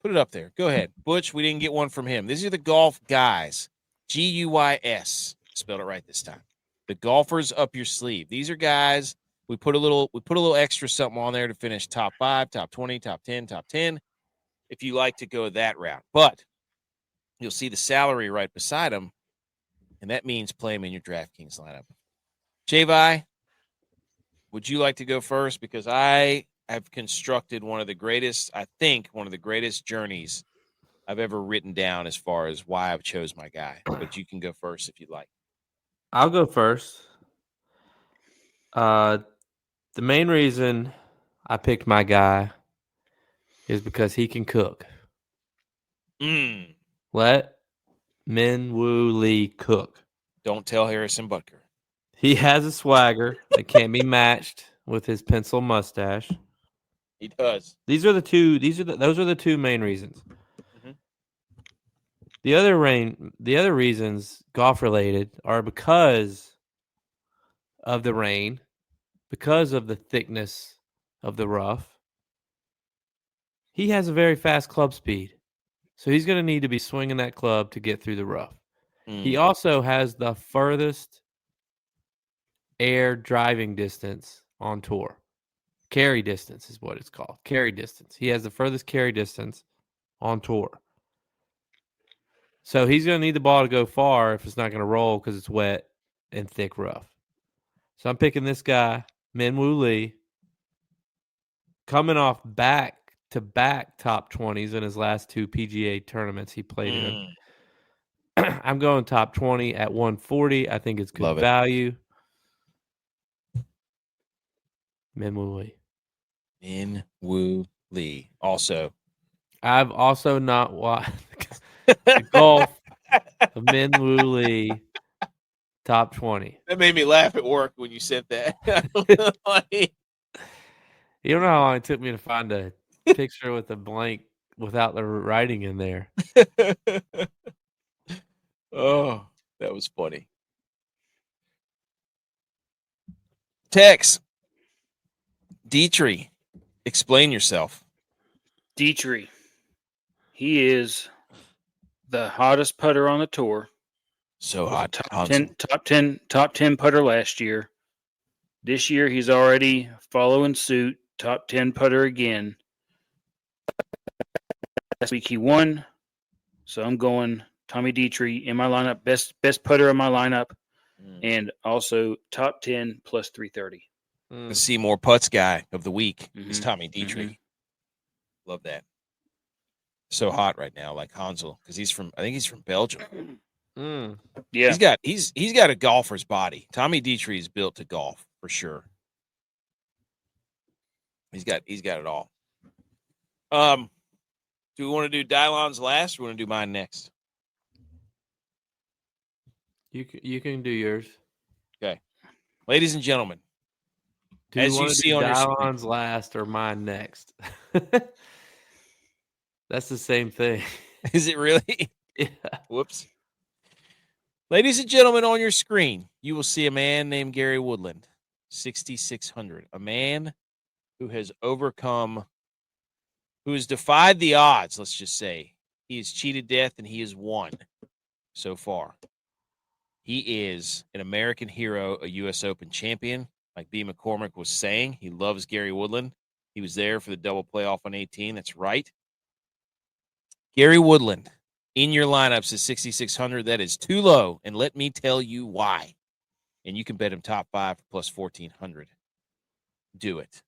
Put it up there. Go ahead. Butch, we didn't get one from him. These are the golf guys. G.U.Y.S. Spelled it right this time. The golfers up your sleeve. These are guys. We put a little extra something on there to finish top 5, top 20, top 10, top 10. If you like to go that route. But you'll see the salary right beside them. And that means play them in your DraftKings lineup. G.U.Y., would you like to go first? Because I have constructed one of the greatest journeys I've ever written down as far as why I've chose my guy. But you can go first if you'd like. I'll go first. The main reason I picked my guy is because he can cook. Let Min-Woo Lee cook. Don't tell Harrison Butker. He has a swagger that can't be matched with his pencil mustache. He does. Those are the two main reasons. Mhm. The other reasons golf related are because of the rain, because of the thickness of the rough. He has a very fast club speed, so he's going to need to be swinging that club to get through the rough. He also has the furthest air driving distance on tour. Carry distance is what it's called. Carry distance. He has the furthest carry distance on tour. So he's going to need the ball to go far if it's not going to roll because it's wet and thick rough. So I'm picking this guy, Min-Woo Lee, coming off back-to-back top 20s in his last 2 PGA tournaments he played in. I'm going top 20 at 140. I think it's good value. Min-Woo Lee. Min-Woo Lee. Also, I've also not watched the golf of Min-Woo Lee top 20. that made me laugh at work when you said that. You don't know how long it took me to find a picture with a blank without the writing in there. Oh, that was funny. Tex. Dietrich, explain yourself. Dietrich. He is the hottest putter on the tour. So hot. Top 10 putter last year. This year he's already following suit. Top 10 putter again. Last week he won. So I'm going Tommy Dietrich in my lineup. Best putter in my lineup. And also top 10 plus 330. The Seymour Putts guy of the week is Tommy Dietrich. Love that. So hot right now, like Hansel, because I think he's from Belgium. Yeah, he's got a golfer's body. Tommy Dietrich is built to golf for sure. He's got it all. Do we want to do Dylon's last or want to do mine next? You can do yours. Okay. Ladies and gentlemen, Do as you want you to see do on your screen, Dylon's last or mine next? That's the same thing. is it really? Yeah. Whoops. Ladies and gentlemen, on your screen, you will see a man named Gary Woodland, 6,600. A man who has defied the odds, let's just say. He has cheated death and he has won so far. He is an American hero, a U.S. Open champion. Like B. McCormick was saying, he loves Gary Woodland. He was there for the double playoff on 18. That's right. Gary Woodland in your lineups is 6,600. That is too low, and let me tell you why. And you can bet him top 5 plus 1,400. Do it.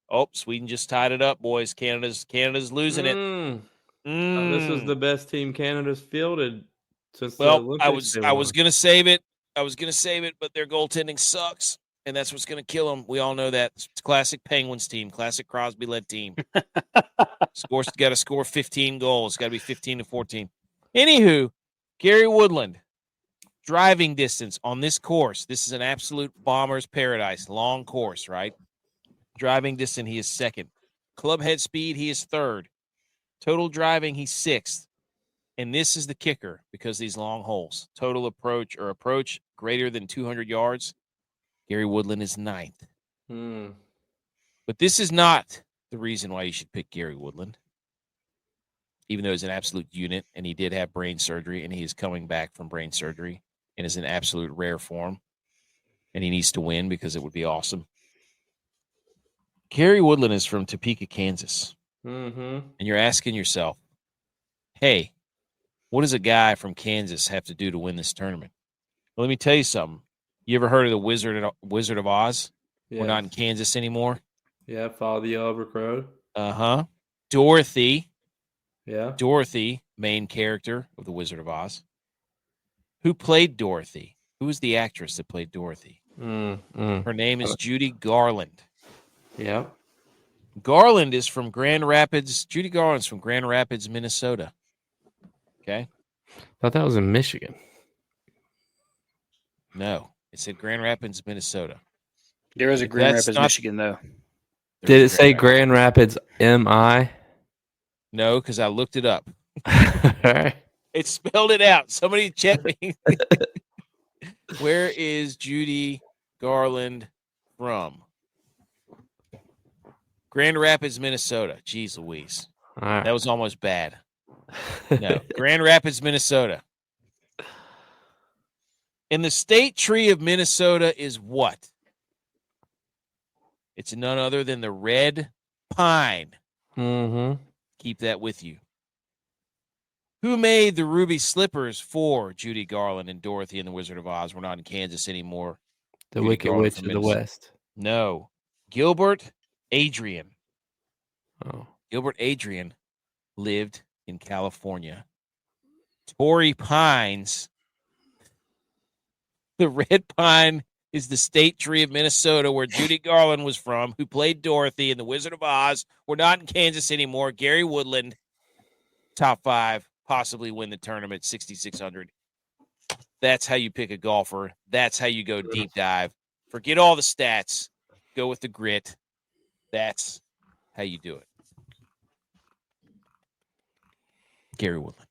Oh, Sweden just tied it up, boys. Canada's losing it. This was the best team Canada's fielded since the Well, Olympics. I was gonna save it. But their goaltending sucks, and that's what's gonna kill them. We all know that. It's classic Penguins team, classic Crosby-led team. Got to score 15 goals. Got to be 15-14. Anywho, Gary Woodland, driving distance on this course. This is an absolute bomber's paradise. Long course, right? Driving distance, he is second. Club head speed, he is third. Total driving, he's sixth. And this is the kicker because these long holes. Total approach greater than 200 yards. Gary Woodland is ninth. But this is not the reason why you should pick Gary Woodland. Even though he's an absolute unit and he did have brain surgery and he is coming back from brain surgery and is in absolute rare form. And he needs to win because it would be awesome. Gary Woodland is from Topeka, Kansas. And you're asking yourself, hey, what does a guy from Kansas have to do to win this tournament? Well, let me tell you something. You ever heard of the Wizard of Oz? Yeah. We're not in Kansas anymore. Yeah, follow the yellow brick road. Uh-huh. Dorothy. Yeah. Dorothy, main character of the Wizard of Oz. Who played Dorothy? Who was the actress that played Dorothy? Her name is Judy Garland. Yeah. Garland is from Grand Rapids. Judy Garland's from Grand Rapids, Minnesota. Okay. Thought that was in Michigan. No, it said Grand Rapids, Minnesota. There is a Grand Rapids, Michigan, though. Did it say Grand Rapids, MI? No, because I looked it up. All right. It spelled it out. Somebody check me. Where is Judy Garland from? Grand Rapids, Minnesota. Jeez Louise. All right. That was almost bad. No, Grand Rapids, Minnesota. And the state tree of Minnesota is what? It's none other than the red pine. Keep that with you. Who made the ruby slippers for Judy Garland and Dorothy and the Wizard of Oz? We're not in Kansas anymore. The Judy Wicked Garland Witch from of the Minnesota. West. No. Gilbert Adrian. Oh. Gilbert Adrian lived in California. Torrey Pines. The red pine is the state tree of Minnesota where Judy Garland was from, who played Dorothy in The Wizard of Oz. We're not in Kansas anymore. Gary Woodland, top 5, possibly win the tournament, 6,600. That's how you pick a golfer. That's how you go deep dive. Forget all the stats. Go with the grit. That's how you do it. Gary Woodland.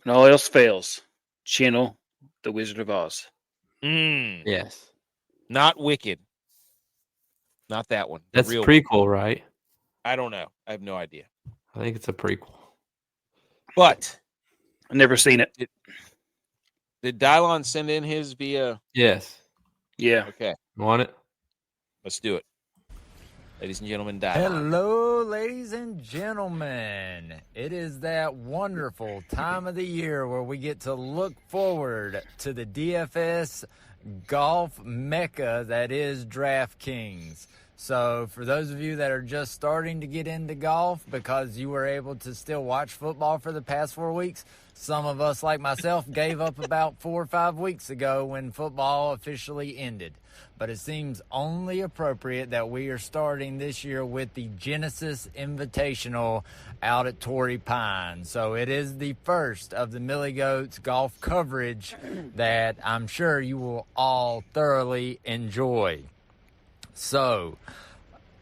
When all else fails, channel The Wizard of Oz. Yes. Not Wicked. Not that one. That's a prequel, right? I don't know. I have no idea. I think it's a prequel. But I've never seen it. Did Dylon send in his via? Yes. Yeah. Okay. Want it? Let's do it. Ladies and gentlemen, Dylon. Hello, ladies and gentlemen. It is that wonderful time of the year where we get to look forward to the DFS golf mecca that is DraftKings. So for those of you that are just starting to get into golf because you were able to still watch football for the past 4 weeks, some of us, like myself, gave up about 4 or 5 weeks ago when football officially ended. But it seems only appropriate that we are starting this year with the Genesis Invitational out at Torrey Pines. So it is the first of the Millie Goats golf coverage that I'm sure you will all thoroughly enjoy. So,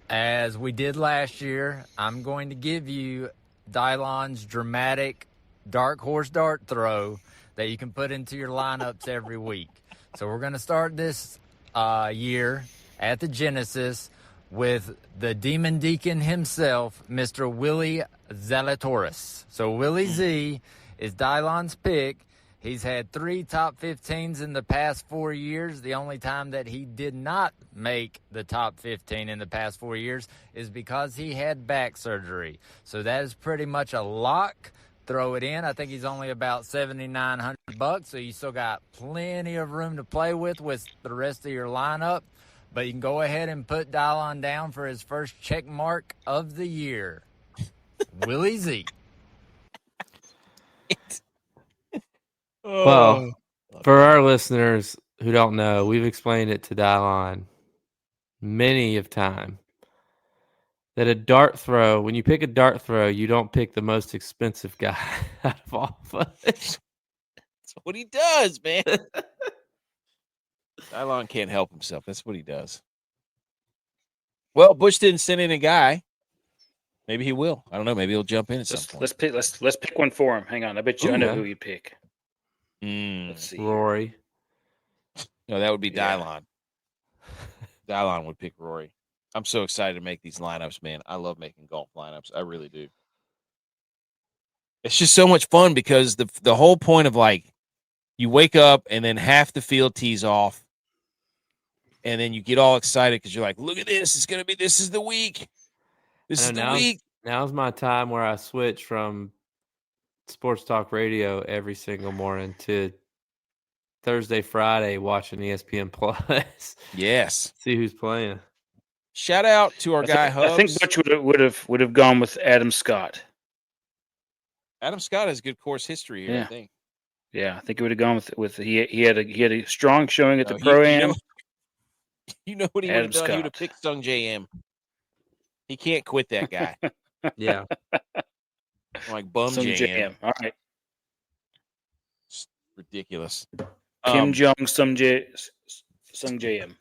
as we did last year, I'm going to give you Dylon's dramatic dark horse dart throw that you can put into your lineups every week. So we're going to start this year at the Genesis with the Demon Deacon himself, Mr. Willie Zalatoris. So Willie Z is Dylon's pick. He's had 3 top 15s in the past 4 years. The only time that he did not make the top 15 in the past 4 years is because he had back surgery. So that is pretty much a lock. Throw it in. I think he's only about $7,900, so you still got plenty of room to play with the rest of your lineup. But you can go ahead and put Dylon down for his first check mark of the year. Willie Z. Well, for our listeners who don't know, we've explained it to Dylon many of time that a dart throw, when you pick a dart throw, you don't pick the most expensive guy out of all of us. That's what he does, man. Dylon can't help himself. That's what he does. Well, Bush didn't send in a guy. Maybe he will. I don't know. Maybe he'll jump in at some point. Let's pick one for him. Hang on. I bet you I know who you'd pick. Let's see. Rory. No, that would be Dylon. Dylon would pick Rory. I'm so excited to make these lineups, man. I love making golf lineups. I really do. It's just so much fun because the whole point of like you wake up and then half the field tees off, and then you get all excited because you're like, look at this. This is the week. This is the week. Now's my time where I switch from sports talk radio every single morning to Thursday, Friday watching ESPN Plus. Yes. See who's playing. Shout out to our guy Hubs. I think Butch would have gone with Adam Scott. Adam Scott has good course history here, I think. Yeah, I think he would have gone with he had a strong showing at the Pro-Am. You know what he would have done? He would have picked Sung J.M. He can't quit that guy. Yeah. Like bum Sung J.M. All right. It's ridiculous. Kim Jong Sung J.M.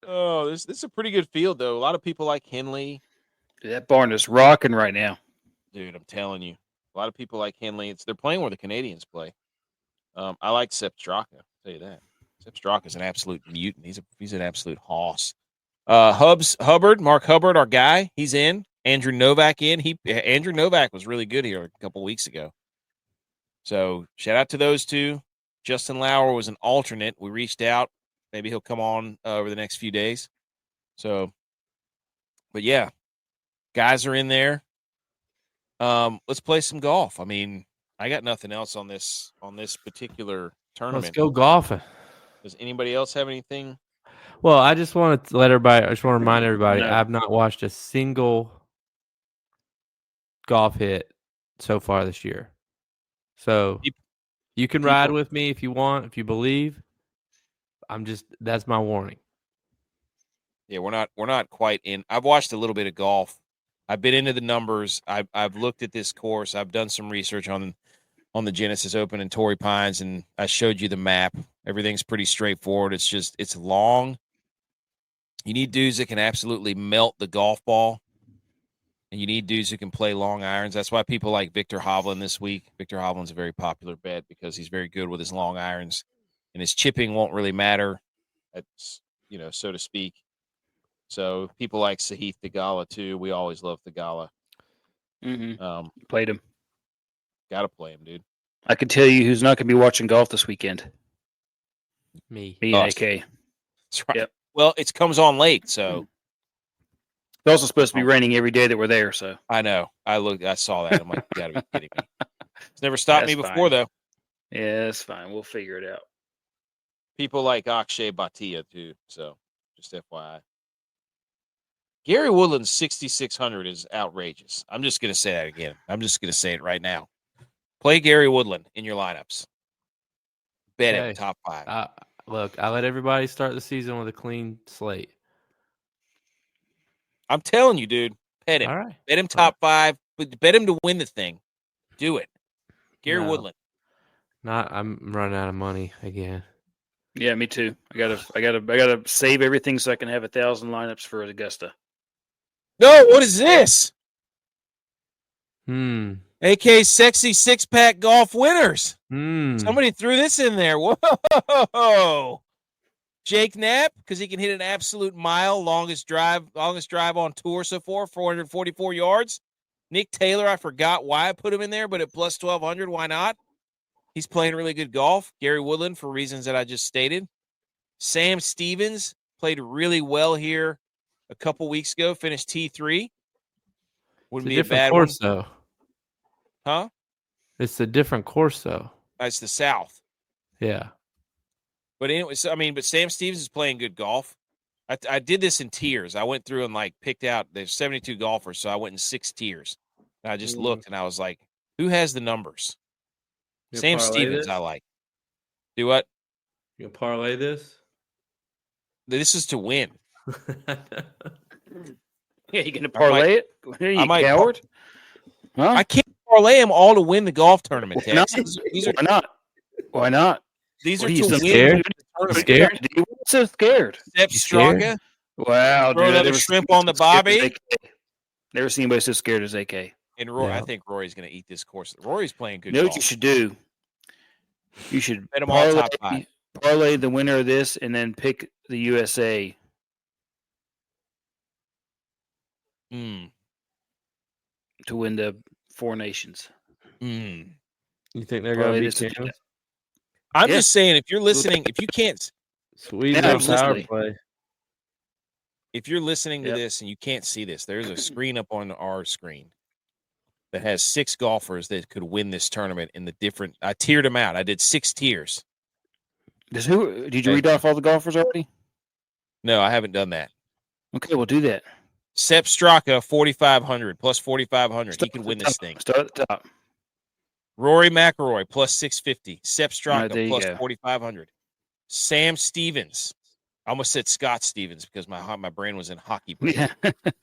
Oh, this is a pretty good field, though. A lot of people like Henley. Dude, that barn is rocking right now. Dude, I'm telling you. A lot of people like Henley. They're playing where the Canadians play. I like Sepp Straka. I'll tell you that. Sepp Straka is an absolute mutant. He's an absolute hoss. Mark Hubbard, our guy, he's in. Andrew Novak in. Andrew Novak was really good here a couple weeks ago. So shout out to those two. Justin Lauer was an alternate. We reached out. Maybe he'll come on over the next few days. So, but yeah, guys are in there. Let's play some golf. I mean, I got nothing else on this particular tournament. Let's go golfing. Does anybody else have anything? Well, I just want to remind everybody, I've not watched a single golf hit so far this year. So you can ride with me if you want, if you believe. That's my warning. Yeah, we're not quite in. I've watched a little bit of golf. I've been into the numbers. I've looked at this course. I've done some research on the Genesis Open in Torrey Pines, and I showed you the map. Everything's pretty straightforward. It's long. You need dudes that can absolutely melt the golf ball, and you need dudes who can play long irons. That's why people like Victor Hovland this week. Victor Hovland's a very popular bet because he's very good with his long irons, and his chipping won't really matter, so to speak. So people like Sahith Theegala too. We always love Theegala. Mm-hmm. Played him. Got to play him, dude. I can tell you who's not going to be watching golf this weekend. Me and AK. That's right. Yep. Well, it comes on late, so it's also supposed to be raining every day that we're there. So I know. I saw that. I'm like, you got to be kidding me. It's never stopped me before, though. Yeah, it's fine. We'll figure it out. People like Akshay Bhatia too. So just FYI. Gary Woodland's 6,600 is outrageous. I'm just going to say that again. I'm just going to say it right now. Play Gary Woodland in your lineups. Bet him Okay. top 5. Look, I let everybody start the season with a clean slate. I'm telling you, dude. Bet him. All right. Bet him top 5. But bet him to win the thing. Do it. Gary No. Woodland. I'm running out of money again. Yeah, me too. I gotta save everything so I can have 1,000 lineups for Augusta. No, what is this? AK Sexy 6-pack golf winners. Somebody threw this in there. Whoa. Jake Knapp, because he can hit an absolute mile, longest drive on tour so far, 444 yards. Nick Taylor, I forgot why I put him in there, but at plus 1,200, why not? He's playing really good golf. Gary Woodland, for reasons that I just stated. Sam Stevens played really well here a couple weeks ago, finished T3. Wouldn't be a bad course, one. though. Huh? It's a different course, though. It's the South. Yeah. But anyway, but Sam Stevens is playing good golf. I did this in tiers. I went through and picked out. There's 72 golfers, so I went in 6 tiers. And I just looked and I was like, who has the numbers? Sam Stevens, I like. Do what? You gonna parlay this? This is to win. Yeah, you gonna parlay it? You coward? Huh? I can't parlay them all to win the golf tournament. Why not? These are Why not? Why not? These are What, to scared? win. Scared? Why so scared? Step Straka. Wow, Throw dude, another shrimp on the bobby. Never seen anybody so scared as AK. And Roy, Yeah. I think Rory's going to eat this course. Rory's playing good You know golf. what you should do? You should Bet them all top 5. parlay the winner of this and then pick the USA. To win the 4 nations. You think they're Parlay going to this be and Kansas? I'm just saying, if you're listening, if you can't, Sweet Yeah, power absolutely. play. if you're listening to this and you can't see this, there's a screen up on our screen that has 6 golfers that could win this tournament in the different. I tiered them out. I did 6 tiers. Did you read off all the golfers already? No, I haven't done that. Okay, we'll do that. Sepp Straka, 4,500 plus 4,500. He could win this thing. Start at the top. Rory McIlroy plus 650. Sepp Straka there you plus go. 4,500. Sam Stevens. I almost said Scott Stevens because my brain was in hockey. Yeah.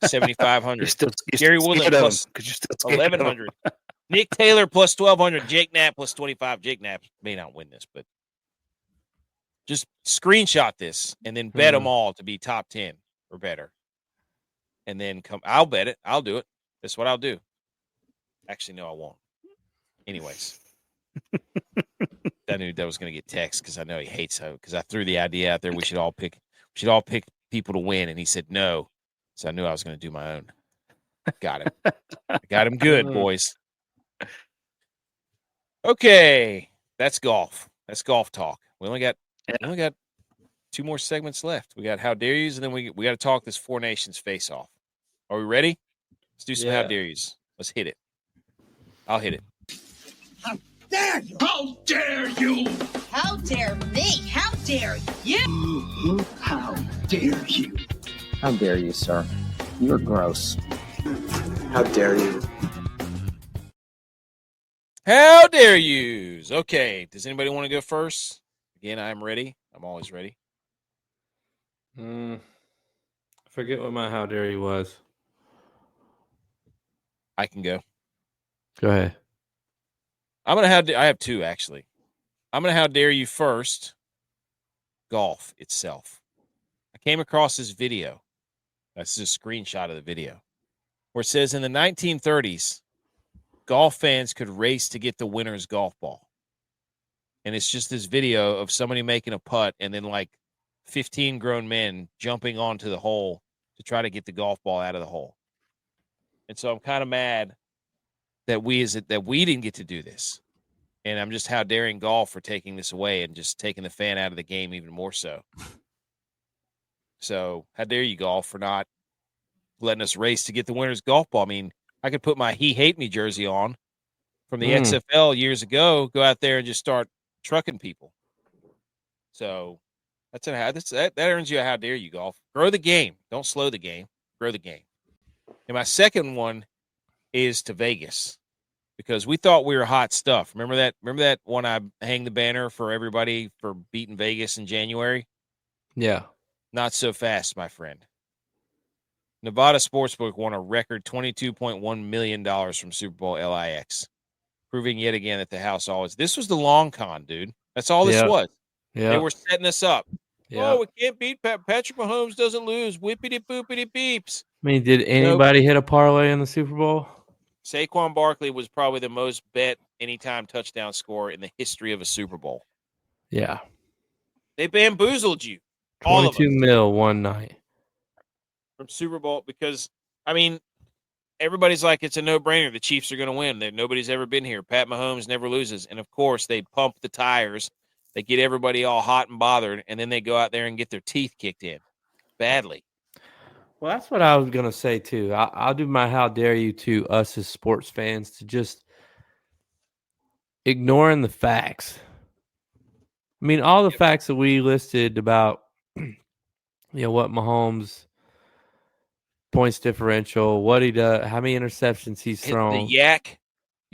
7,500. You're Gary still Woodland scared of plus him 'cause you're still scared of him. 1,100. Nick Taylor plus 1,200. Jake Knapp plus 25. Jake Knapp may not win this, but just screenshot this and then bet them all to be top 10 or better. And then I'll bet it. I'll do it. That's what I'll do. Actually, no, I won't. Anyways. I knew that was going to get text because I know he hates it. Because I threw the idea out there we should all pick people to win, and he said no. So I knew I was going to do my own. Got him. I got him good, boys. Okay, that's golf. That's golf talk. We only got 2 more segments left. We got How Dare Yous, and then we got to talk this 4 Nations face off. Are we ready? Let's do some How Dare Yous. Let's hit it. I'll hit it. How dare you? How dare you? How dare me? How dare you? How dare you? How dare you, sir? You're gross. How dare you? How dare yous? Okay. Does anybody want to go first? Again, I'm ready. I'm always ready. Forget what my how dare you was. I can go. Go ahead. I have 2 actually. I'm gonna how dare you first. Golf itself. I came across this video. This is a screenshot of the video where it says in the 1930s, golf fans could race to get the winner's golf ball. And it's just this video of somebody making a putt and then 15 grown men jumping onto the hole to try to get the golf ball out of the hole. And so I'm kind of mad that we didn't get to do this. And I'm just how daring golf for taking this away and just taking the fan out of the game even more so. So how dare you, golf, for not letting us race to get the winner's golf ball. I mean, I could put my He Hate Me jersey on from the XFL years ago, go out there and just start trucking people. So that earns you a how dare you, golf. Grow the game. Don't slow the game. grow the game. And my second one is to Vegas, because we thought we were hot stuff. Remember that one I hang the banner for everybody for beating Vegas in January? Yeah. Not so fast, my friend. Nevada Sportsbook won a record $22.1 million from Super Bowl LIX, proving yet again that the house always. This was the long con, dude. That's all this was. Yeah. They were setting us up. Yeah. Oh, we can't beat Patrick Mahomes doesn't lose. Whippity boopity beeps. I mean, did anybody hit a parlay in the Super Bowl? Saquon Barkley was probably the most bet anytime touchdown scorer in the history of a Super Bowl. Yeah. They bamboozled you. All of us. 22 mil one night. From Super Bowl, because, I mean, everybody's like, it's a no-brainer. The Chiefs are going to win. Nobody's ever been here. Pat Mahomes never loses. And, of course, they pump the tires. They get everybody all hot and bothered, and then they go out there and get their teeth kicked in badly. Well, that's what I was going to say, too. I'll do my how dare you to us as sports fans to just ignoring the facts. I mean, all the facts that we listed about, what Mahomes points differential, what he does, how many interceptions he's thrown. The yak.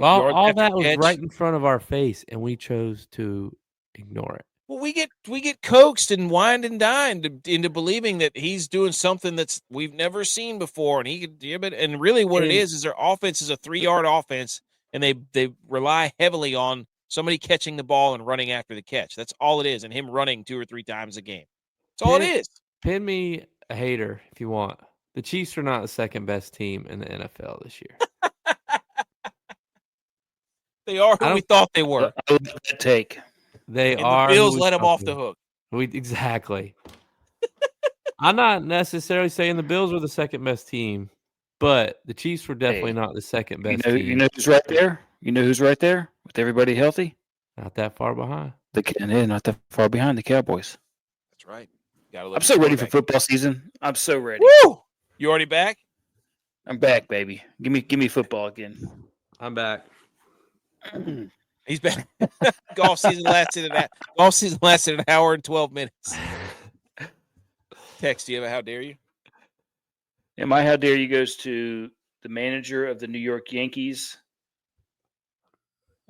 All that was right in front of our face, and we chose to ignore it. Well, we get coaxed and wined and dined into believing that he's doing something that's we've never seen before, and he could do it. And really, what it is their offense is a 3-yard offense, and they rely heavily on somebody catching the ball and running after the catch. That's all it is, and him running 2 or 3 times a game. That's all it is. Pin me a hater if you want. The Chiefs are not the second best team in the NFL this year. They are who we thought they were. I love that take. They and are. The Bills let them off the hook. Exactly. I'm not necessarily saying the Bills were the second best team, but the Chiefs were definitely not the second best team. You know who's right there? You know who's right there with everybody healthy? Not that far behind. Not that far behind the Cowboys. That's right. I'm so ready for football season. I'm so ready. Woo! You already back? I'm back, baby. Give me football again. I'm back. He's back. Golf season lasted an hour and 12 minutes. Tex, do you have a how dare you? Yeah, my how dare you goes to the manager of the New York Yankees,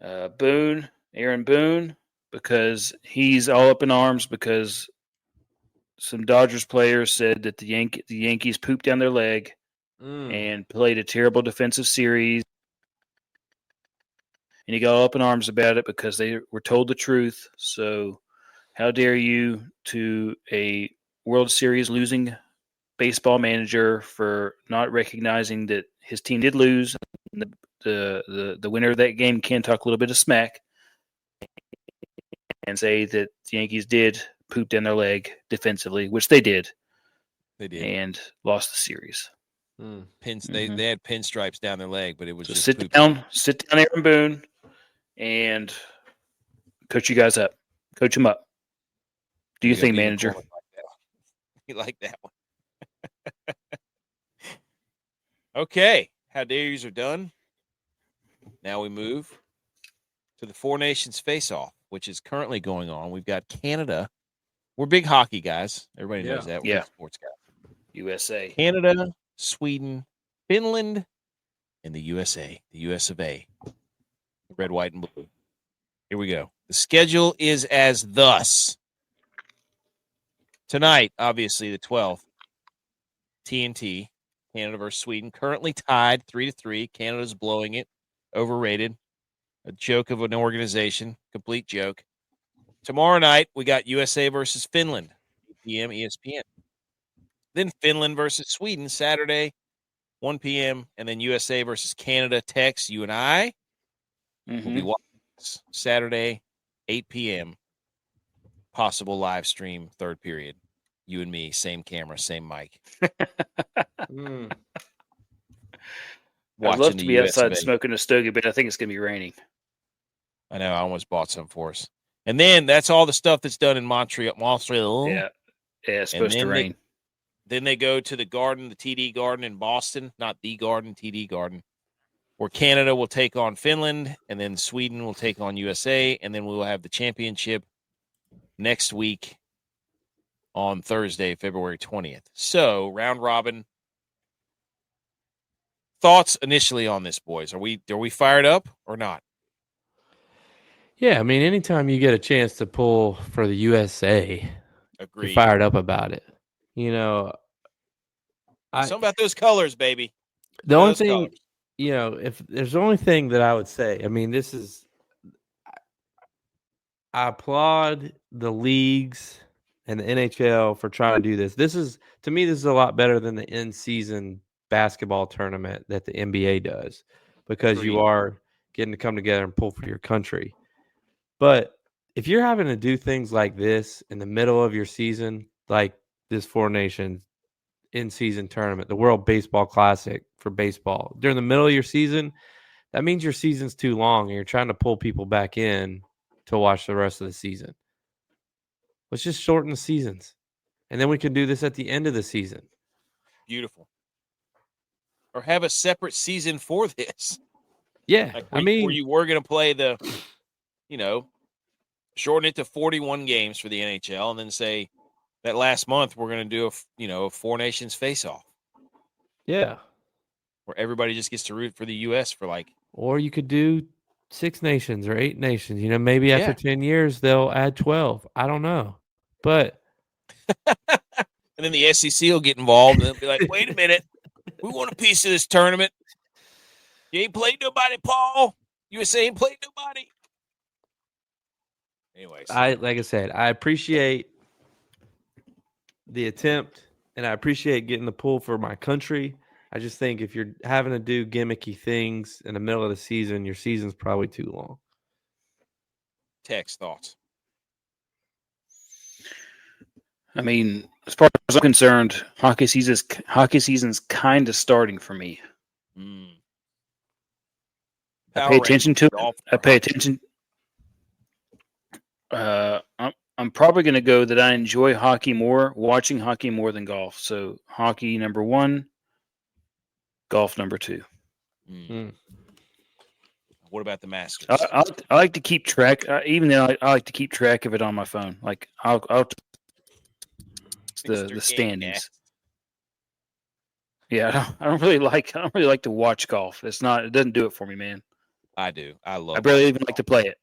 Aaron Boone, because he's all up in arms because some Dodgers players said that the Yankees pooped down their leg and played a terrible defensive series. And he got up in arms about it because they were told the truth. So how dare you to a World Series losing baseball manager for not recognizing that his team did lose. The winner of that game can talk a little bit of smack and say that the Yankees did poop down their leg defensively, which they did. They did. And lost the series. They had pinstripes down their leg, but it was just sit down, Aaron Boone, and coach you guys up. Coach them up. Do you think, manager? You like that one. Okay. How dare yous are done. Now we move to the Four Nations face-off, which is currently going on. We've got Canada. We're big hockey guys. Everybody knows that. We're sports guys. USA. Canada, Sweden, Finland, and the USA. The US of A. Red, white, and blue. Here we go. The schedule is as thus. Tonight, obviously, the 12th, TNT, Canada versus Sweden, currently tied 3-3. Canada's blowing it. Overrated. A joke of an organization. Complete joke. Tomorrow night, we got USA versus Finland, 8 p.m. ESPN. Then Finland versus Sweden, Saturday, 1 p.m. And then USA versus Canada, Tex, you and I will be watching this Saturday, 8 p.m. Possible live stream, third period. You and me, same camera, same mic. I'd love to be outside smoking a stogie, but I think it's going to be raining. I know. I almost bought some for us. And then that's all the stuff that's done in Montreal. Yeah, it's supposed to rain. Then they go to the Garden, the TD Garden in Boston, not the Garden, TD Garden, where Canada will take on Finland, and then Sweden will take on USA, and then we will have the championship next week on Thursday, February 20th. So, round robin, thoughts initially on this, boys? Are we fired up or not? Yeah, I mean, anytime you get a chance to pull for the USA, Agreed. you're fired up about it. You know, Something about those colors, baby. the only Those thing, colors. you know, if there's the only thing that I would say, I mean, I applaud the leagues and the NHL for trying to do this. To me, this is a lot better than the in-season basketball tournament that the NBA does, because you Agreed. are getting to come together and pull for your country. But if you're having to do things like this in the middle of your season, like this Four Nations in-season tournament, the World Baseball Classic for baseball, during the middle of your season, that means your season's too long and you're trying to pull people back in to watch the rest of the season. Let's just shorten the seasons. And then we can do this at the end of the season. Beautiful. Or have a separate season for this. Yeah. Like where you were going to play the, shorten it to 41 games for the NHL, and then say that last month we're going to do a Four Nations face-off. Yeah. Where everybody just gets to root for the U.S. for like. Or you could do 6 nations or 8 nations. Maybe after 10 years they'll add 12. I don't know. But and then the SEC will get involved and they'll be like, wait a minute. We want a piece of this tournament. You ain't played nobody, Paul. USA ain't played nobody. Anyways. Like I said, I appreciate the attempt and I appreciate getting the pull for my country. I just think if you're having to do gimmicky things in the middle of the season, your season's probably too long. Text thoughts. I mean, as far as I'm concerned, hockey season's kind of starting for me. I pay attention to it. I pay attention. I'm probably going to go that I enjoy watching hockey more than golf. So hockey number 1, golf number 2. What about the Masters? I like to keep track. Even though I like to keep track of it on my phone. Like I'll the standings. Yeah, I don't really like to watch golf. It doesn't do it for me, man. I do. I barely even like to play it.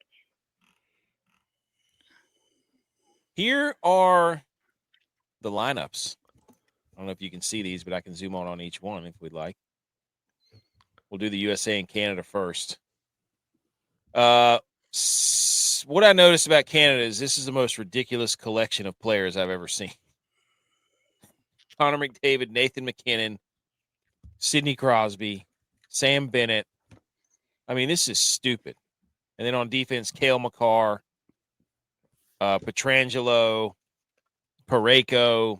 Here are the lineups. I don't know if you can see these, but I can zoom on each one if we'd like. We'll do the USA and Canada first. What I noticed about Canada is this is the most ridiculous collection of players I've ever seen. Connor McDavid, Nathan McKinnon, Sidney Crosby, Sam Bennett. I mean, this is stupid. And then on defense, Cale Makar, Pietrangelo, Parayko,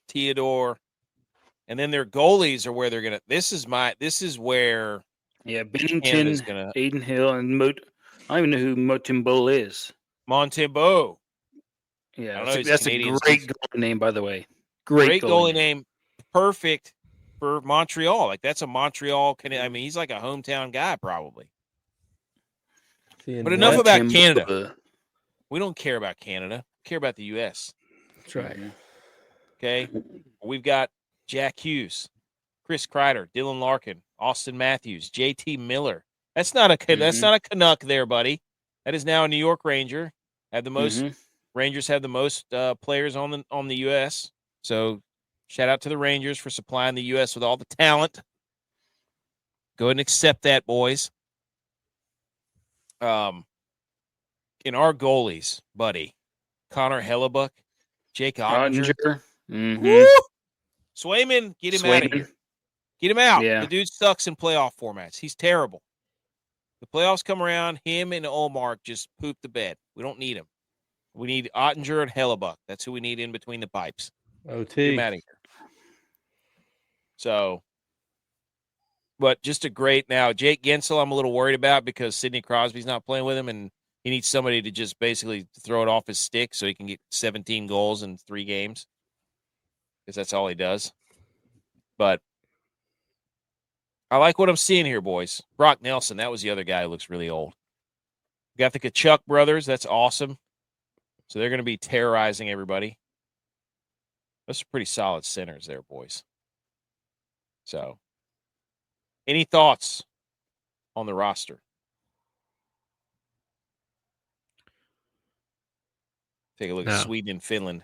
Theodore. And then their goalies are where they're going to – this is where – yeah, Bennington, Aiden Hill, and I don't even know who Montembeault is. Montembeault. Yeah, that's a great goalie name, by the way. Great goalie name. Perfect for Montreal. Like, that's a Montreal – I mean, he's like a hometown guy probably. But enough about Canada. We don't care about Canada. We care about the U.S. That's right. Okay? We've got Jack Hughes, Chris Kreider, Dylan Larkin, Austin Matthews, JT Miller. That's not a Canuck there, buddy. That is now a New York Ranger. Rangers have the most players on the U.S. So shout out to the Rangers for supplying the U.S. with all the talent. Go ahead and accept that, boys. In our goalies, buddy, Connor Hellebuck, Jake Ottinger. Swayman, get him out of here. Get him out. Yeah. The dude sucks in playoff formats. He's terrible. The playoffs come around, him and Olmark just poop the bed. We don't need him. We need Ottinger and Hellebuck. That's who we need in between the pipes. OT. Get him out of here. So, but just a great now. Jake Gensel, I'm a little worried about because Sidney Crosby's not playing with him, and he needs somebody to just basically throw it off his stick so he can get 17 goals in 3 games because that's all he does. But I like what I'm seeing here, boys. Brock Nelson, that was the other guy who looks really old. We got the Kachuk brothers. That's awesome. So they're going to be terrorizing everybody. Those are pretty solid centers there, boys. So Any thoughts on the roster? Take a look at Sweden and Finland.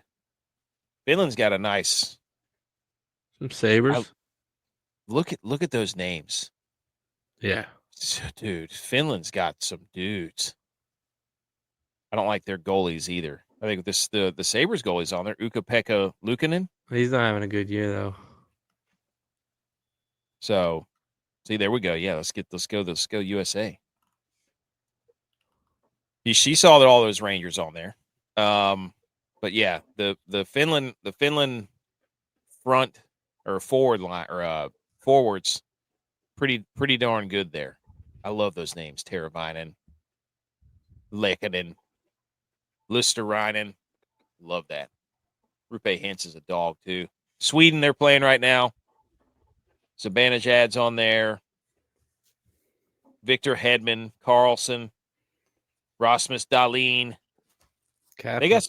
Finland's got a nice some Sabres. Look at those names. Yeah. Dude, Finland's got some dudes. I don't like their goalies either. I think the Sabres goalie's on there. Ukko-Pekka Luukkonen. He's not having a good year though. So, see, there we go. Yeah, let's go USA. She saw that all those Rangers on there. But yeah, the Finland front or forward line or forwards pretty darn good there. I love those names: Teravainen, Lehkonen, Luosterainen. Love that. Rupe Hintz is a dog too. Sweden, they're playing right now. Zibanejad's on there. Victor Hedman, Carlson, Rasmus Dahlin. They got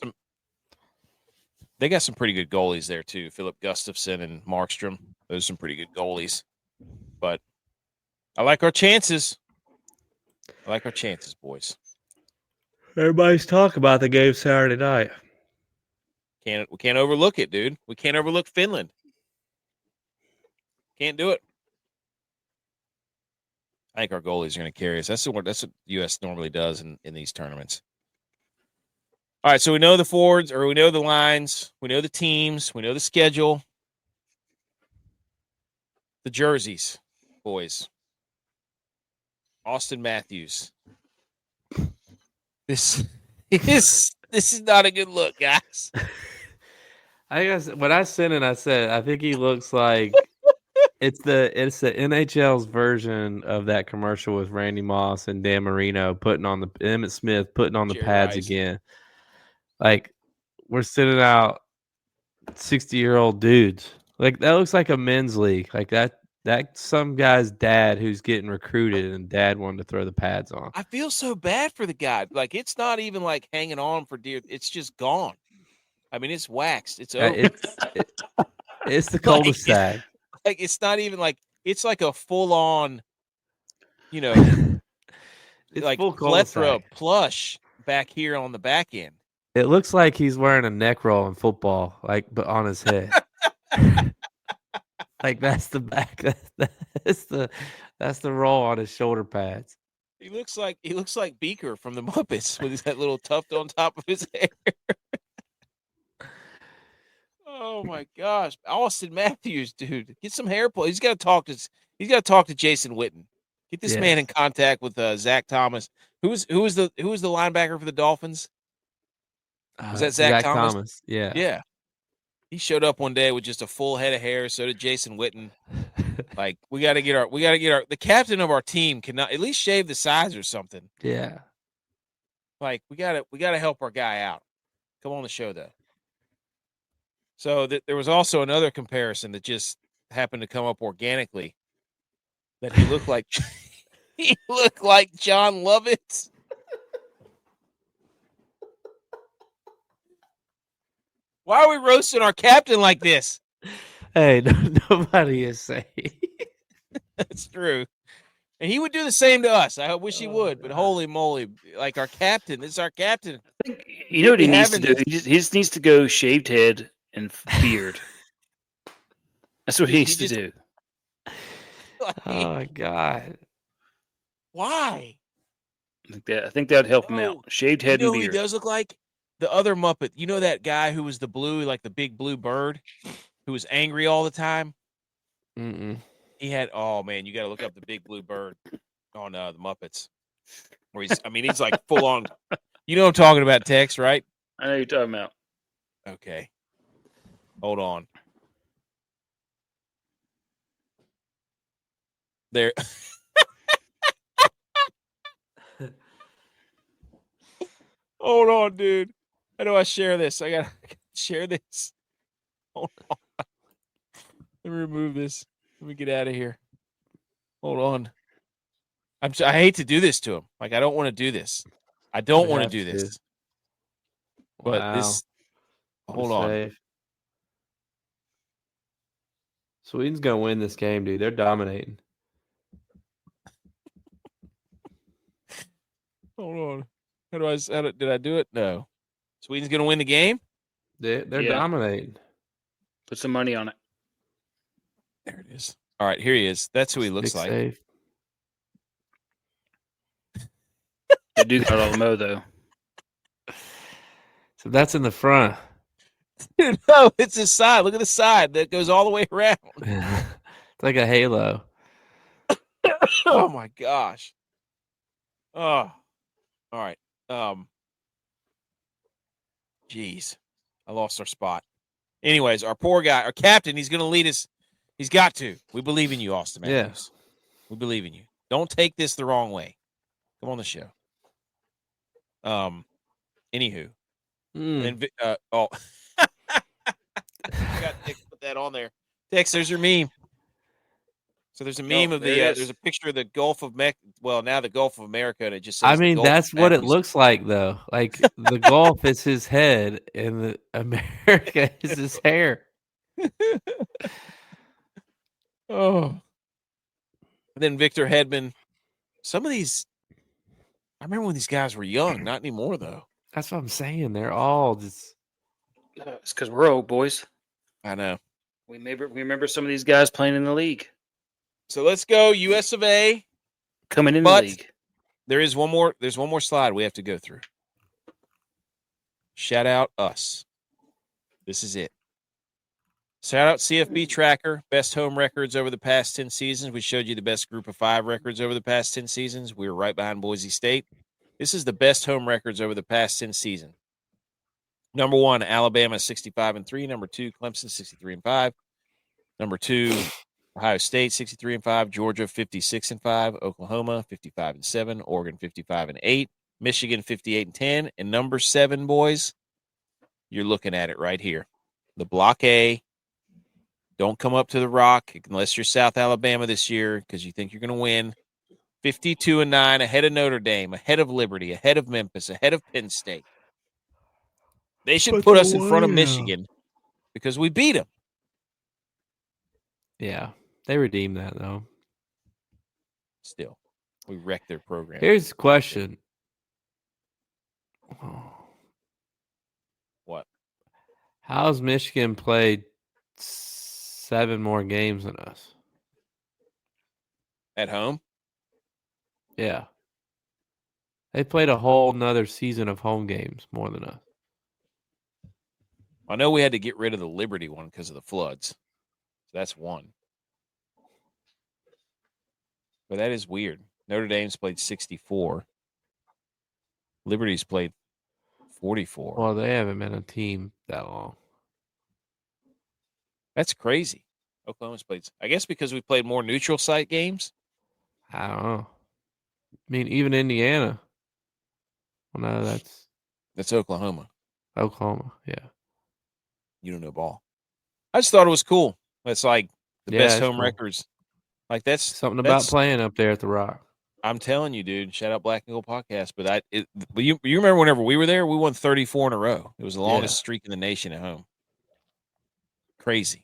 some pretty good goalies there too. Philip Gustafsson and Markstrom. Those are some pretty good goalies. But I like our chances. Boys. Everybody's talking about the game Saturday night. We can't overlook it, dude. We can't overlook Finland. Can't do it. I think our goalies are going to carry us. That's what the U.S. normally does in these tournaments. All right, so we know the forwards, or we know the lines, we know the teams, we know the schedule. The jerseys, boys. Austin Matthews. This is not a good look, guys. When I sent it, I said I think he looks like it's the NHL's version of that commercial with Randy Moss and Dan Marino Emmett Smith putting on the Jerry pads Rice. again. Like we're sending out 60-year-old dudes. Like that looks like a men's league. Like that some guy's dad who's getting recruited and dad wanted to throw the pads on. I feel so bad for the guy. Like it's not even like hanging on for dear. It's just gone. I mean, it's waxed. It's over. It's the cul-de-sac. Like it's not even like it's like a full on, it's like full plethora cul-de-sac. plush back here on the back end. It looks like he's wearing a neck roll in football, but on his head. Like that's the back. That's the roll on his shoulder pads. He looks like Beaker from the Muppets with that little tuft on top of his hair. Oh my gosh, Austin Matthews, dude, get some hair pull. He's got to talk to Jason Witten. Get this man in contact with Zach Thomas. Who was the linebacker for the Dolphins? Was that Zach Thomas? Yeah. Yeah. He showed up one day with just a full head of hair. So did Jason Witten. Like we got to get the captain of our team cannot at least shave the sides or something. Yeah. Like we got to help our guy out. Come on the show though. So there was also another comparison that just happened to come up organically. That he looked like John Lovitz. Why are we roasting our captain like this? Hey, nobody is saying. That's true. And he would do the same to us. I wish he would, but holy moly, like our captain. This is our captain. You know what he needs to do? He just needs to go shaved head and beard. That's what he needs to do. Like, Oh my God. Why? I think that would help him out. Shaved head and Who beard. he does look like? The other Muppet. You know that guy who was the blue, like the big blue bird, who was angry all the time? Mm-mm. He had, oh man, you got to look up the big blue bird on the Muppets. Where he's like full on. You know what I'm talking about, Tex, right? I know you're talking about. Okay. Hold on. There. Hold on, dude. How do I share this? I gotta share this. Hold on. Let me remove this. Let me get out of here. Hold on. I hate to do this to him. Like I don't want to do this. I don't want to do this. But Wow. this. Hold on. Safe. Sweden's gonna win this game, dude. They're dominating. Hold on. Did I do it? No. Sweden's going to win the game? They're Yeah. dominating. Put some money on it. There it is. All right, here he is. That's who he looks Stick like. safe. They do got all the mo though. So that's in the front. Dude, no, it's his side. Look at the side that goes all the way around. It's like a halo. Oh my gosh. Oh. All right. Jeez. I lost our spot. Anyways, our poor guy, our captain, he's going to lead us. He's got to. We believe in you, Austin Matthews. Yeah. We believe in you. Don't take this the wrong way. Come on the show. Anywho. And I got Tex put that on there. Tex, there's your meme. So there's a meme of there's a picture of the Gulf of well, now the Gulf of America, and it just says I mean, that's what it looks like, though. Like the Gulf is his head, and the America is his hair. Oh. And then Victor Hedman. Some of these, I remember when these guys were young, not anymore, though. That's what I'm saying. They're all just. It's because we're old boys. I know. We remember some of these guys playing in the league. So let's go U.S. of A. Coming in the league. There's one more slide we have to go through. Shout out us. This is it. Shout out CFB Tracker, best home records over the past 10 seasons. We showed you the best group of 5 records over the past 10 seasons. We were right behind Boise State. This is the best home records over the past 10 seasons. Number 1, Alabama 65-3. Number 2, Clemson 63-5. Number 2, Ohio State 63-5. Georgia 56-5. Oklahoma 55-7. Oregon 55-8. Michigan 58-10. And number 7, boys, you're looking at it right here. The Block A. Don't come up to the Rock unless you're South Alabama this year because you think you're going to win. 52-9, ahead of Notre Dame, ahead of Liberty, ahead of Memphis, ahead of Penn State. They should put us in front of Michigan because we beat them. Yeah, they redeemed that, though. Still, we wrecked their program. Here's the question. What? How's Michigan played 7 more games than us? At home? Yeah. They played a whole nother season of home games more than us. I know we had to get rid of the Liberty one because of the floods. So that's one. But that is weird. Notre Dame's played 64. Liberty's played 44. Well, they haven't been a team that long. That's crazy. Oklahoma's played, I guess, because we played more neutral site games. I don't know. I mean, even Indiana. Well, no, That's Oklahoma. Oklahoma. Yeah. You don't know ball. I just thought it was cool. It's like the best home cool. records. Like that's something about playing up there at the Rock. I'm telling you, dude. Shout out Black and Gold Podcast. But you remember whenever we were there, we won 34 in a row. It was the longest streak in the nation at home. Crazy.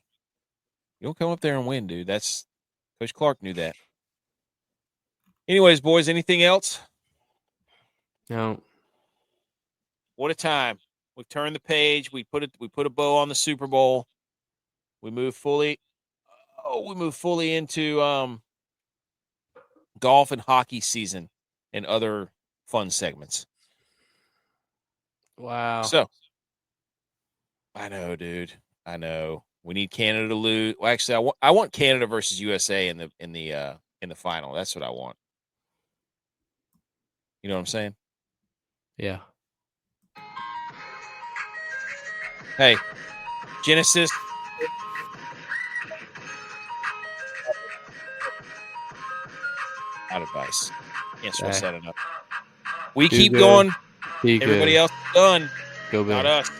You don't come up there and win, dude. That's Coach Clark knew that. Anyways, boys, anything else? No. What a time. We turned the page. We put a bow on the Super Bowl. We moved fully into golf and hockey season and other fun segments. Wow. So I know, dude. I know. We need Canada to lose. Well, actually, I want Canada versus USA in the final. That's what I want. You know what I'm saying? Yeah. Hey, Genesis. Out of advice. Can't stress that enough. We keep going. Be Everybody good. else is done. Go Bills. Not us.